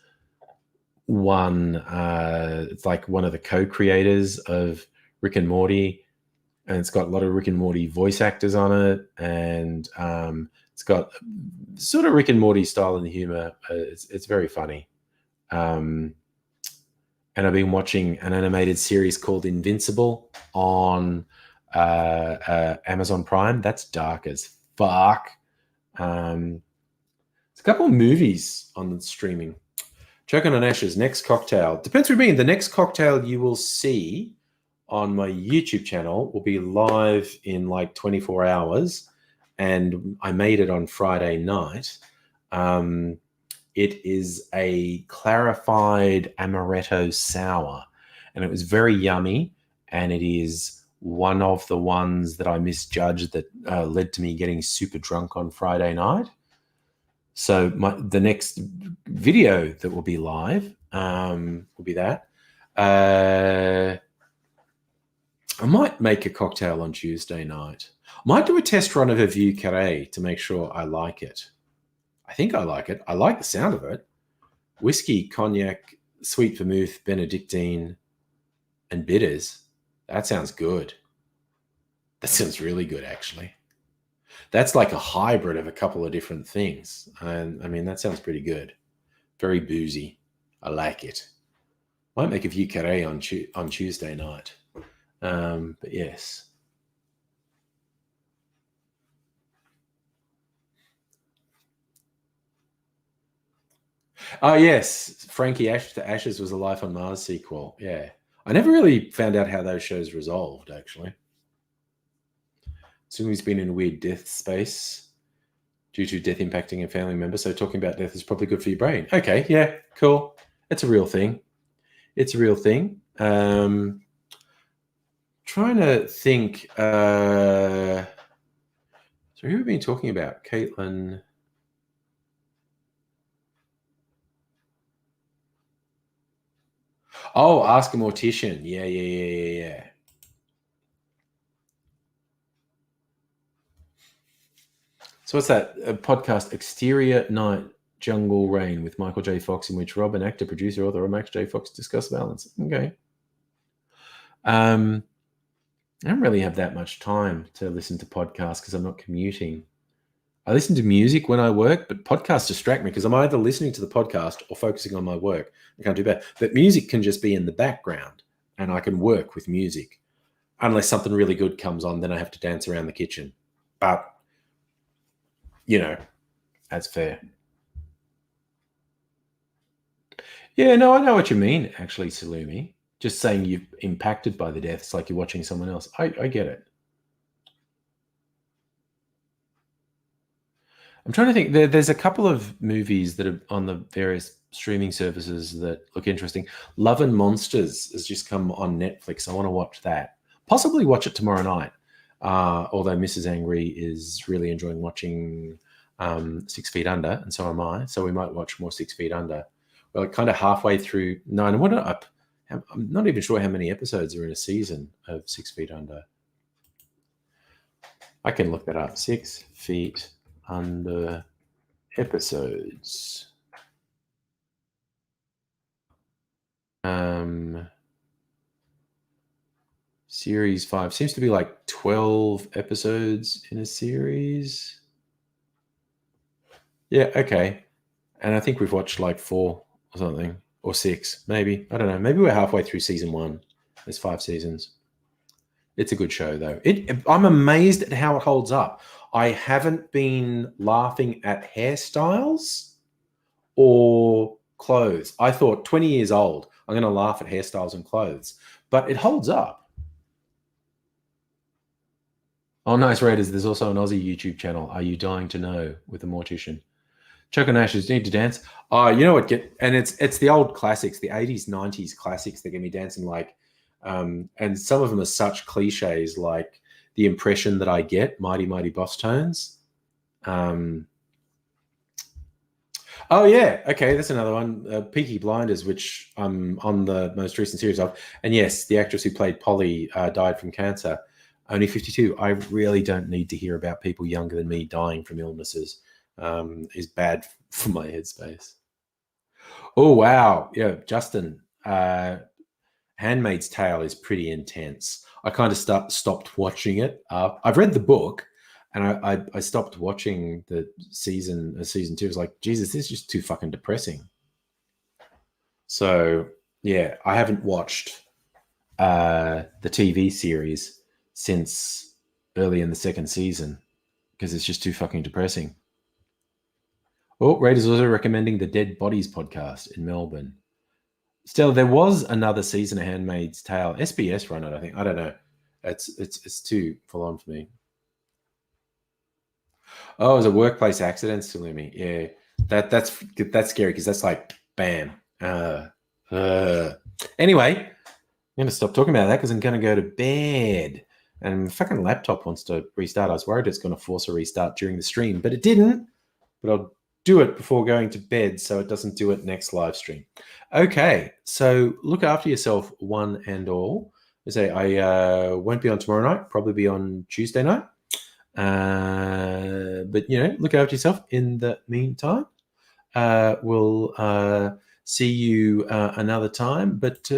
one. It's like one of the co-creators of Rick and Morty, and it's got a lot of Rick and Morty voice actors on it, and it's got sort of Rick and Morty style and humor. It's very funny. And I've been watching an animated series called Invincible on Amazon Prime. That's dark as fuck. There's a couple of movies on the streaming. Choking on Ashes, Next Cocktail. Depends for me. The next cocktail you will see on my YouTube channel will be live in like 24 hours. And I made it on Friday night. It is a clarified amaretto sour, and it was very yummy. And it is one of the ones that I misjudged that led to me getting super drunk on Friday night. So the next video that will be live will be that. I might make a cocktail on Tuesday night. I might do a test run of a Vieux Carré to make sure I like it. I think I like it. I like the sound of it. Whiskey, cognac, sweet vermouth, Benedictine, and bitters. That sounds good. That sounds really good, actually. That's like a hybrid of a couple of different things. And I mean, that sounds pretty good. Very boozy. I like it. Might make a Vieux Carré on Tuesday night. But yes. Oh, yes. Frankie Ash to Ashes was a Life on Mars sequel. Yeah. I never really found out how those shows resolved, actually. Sumi's been in a weird death space due to death impacting a family member. So talking about death is probably good for your brain. Okay. Yeah. Cool. It's a real thing. It's a real thing. Trying to think. So who have we been talking about? Caitlin. Oh, Ask a Mortician. Yeah. So what's that? A podcast, Exterior Night, Jungle Rain, with Michael J. Fox, in which Rob, an actor, producer, author of Max J. Fox, discuss balance. Okay. I don't really have that much time to listen to podcasts because I'm not commuting. I listen to music when I work, but podcasts distract me because I'm either listening to the podcast or focusing on my work. I can't do that. But music can just be in the background and I can work with music. Unless something really good comes on, then I have to dance around the kitchen. But, that's fair. Yeah, no, I know what you mean, actually, Salumi. Just saying you're impacted by the death. It's like you're watching someone else. I get it. I'm trying to think. There's a couple of movies that are on the various streaming services that look interesting. Love and Monsters has just come on Netflix. I want to watch that. possibly watch it tomorrow night. Although Mrs. Angry is really enjoying watching 6 Feet Under, and so am I. So we might watch more 6 Feet Under. We're like kind of halfway through 9. I'm not even sure how many episodes are in a season of 6 Feet Under. I can look that up. 6 Feet Under episodes. Series 5 seems to be like 12 episodes in a series. Yeah, okay. And I think we've watched like 4 or something, or 6, maybe. I don't know. Maybe we're halfway through season 1. There's 5 seasons. It's a good show, though. I'm amazed at how it holds up. I haven't been laughing at hairstyles or clothes. I thought 20 years old, I'm going to laugh at hairstyles and clothes, but it holds up. Oh, nice, Raiders. There's also an Aussie YouTube channel. Are you dying to know? With a mortician. Choco Nash's Need to Dance. Oh, you know what? And it's the old classics, the 80s, 90s classics that get me dancing like. And some of them are such cliches, like the impression that I get, Mighty Mighty Boss Tones. Oh yeah, okay, that's another one. Peaky Blinders, which I'm on the most recent series of. And yes, the actress who played Polly died from cancer. Only 52. I really don't need to hear about people younger than me dying from illnesses. Is bad for my headspace. Oh wow, yeah, Justin. Handmaid's Tale is pretty intense. I kind of stopped watching it. I've read the book, and I stopped watching the season 2. I was like, Jesus, this is just too fucking depressing. So yeah, I haven't watched the TV series since early in the 2nd season because it's just too fucking depressing. Oh, Raiders also recommending the Dead Bodies podcast in Melbourne. Still, there was another season of Handmaid's Tale. SBS run it, I think. I don't know. It's too full on for me. Oh, it was a workplace accident, Salumi. Yeah, that's scary because that's like bam. Anyway, I'm gonna stop talking about that because I'm gonna go to bed. And my fucking laptop wants to restart. I was worried it's going to force a restart during the stream, but it didn't. But I'll do it before going to bed so it doesn't do it next live stream. Okay, so look after yourself, one and all. I say I won't be on tomorrow night, probably be on Tuesday night. But, look after yourself in the meantime. We'll see you another time, but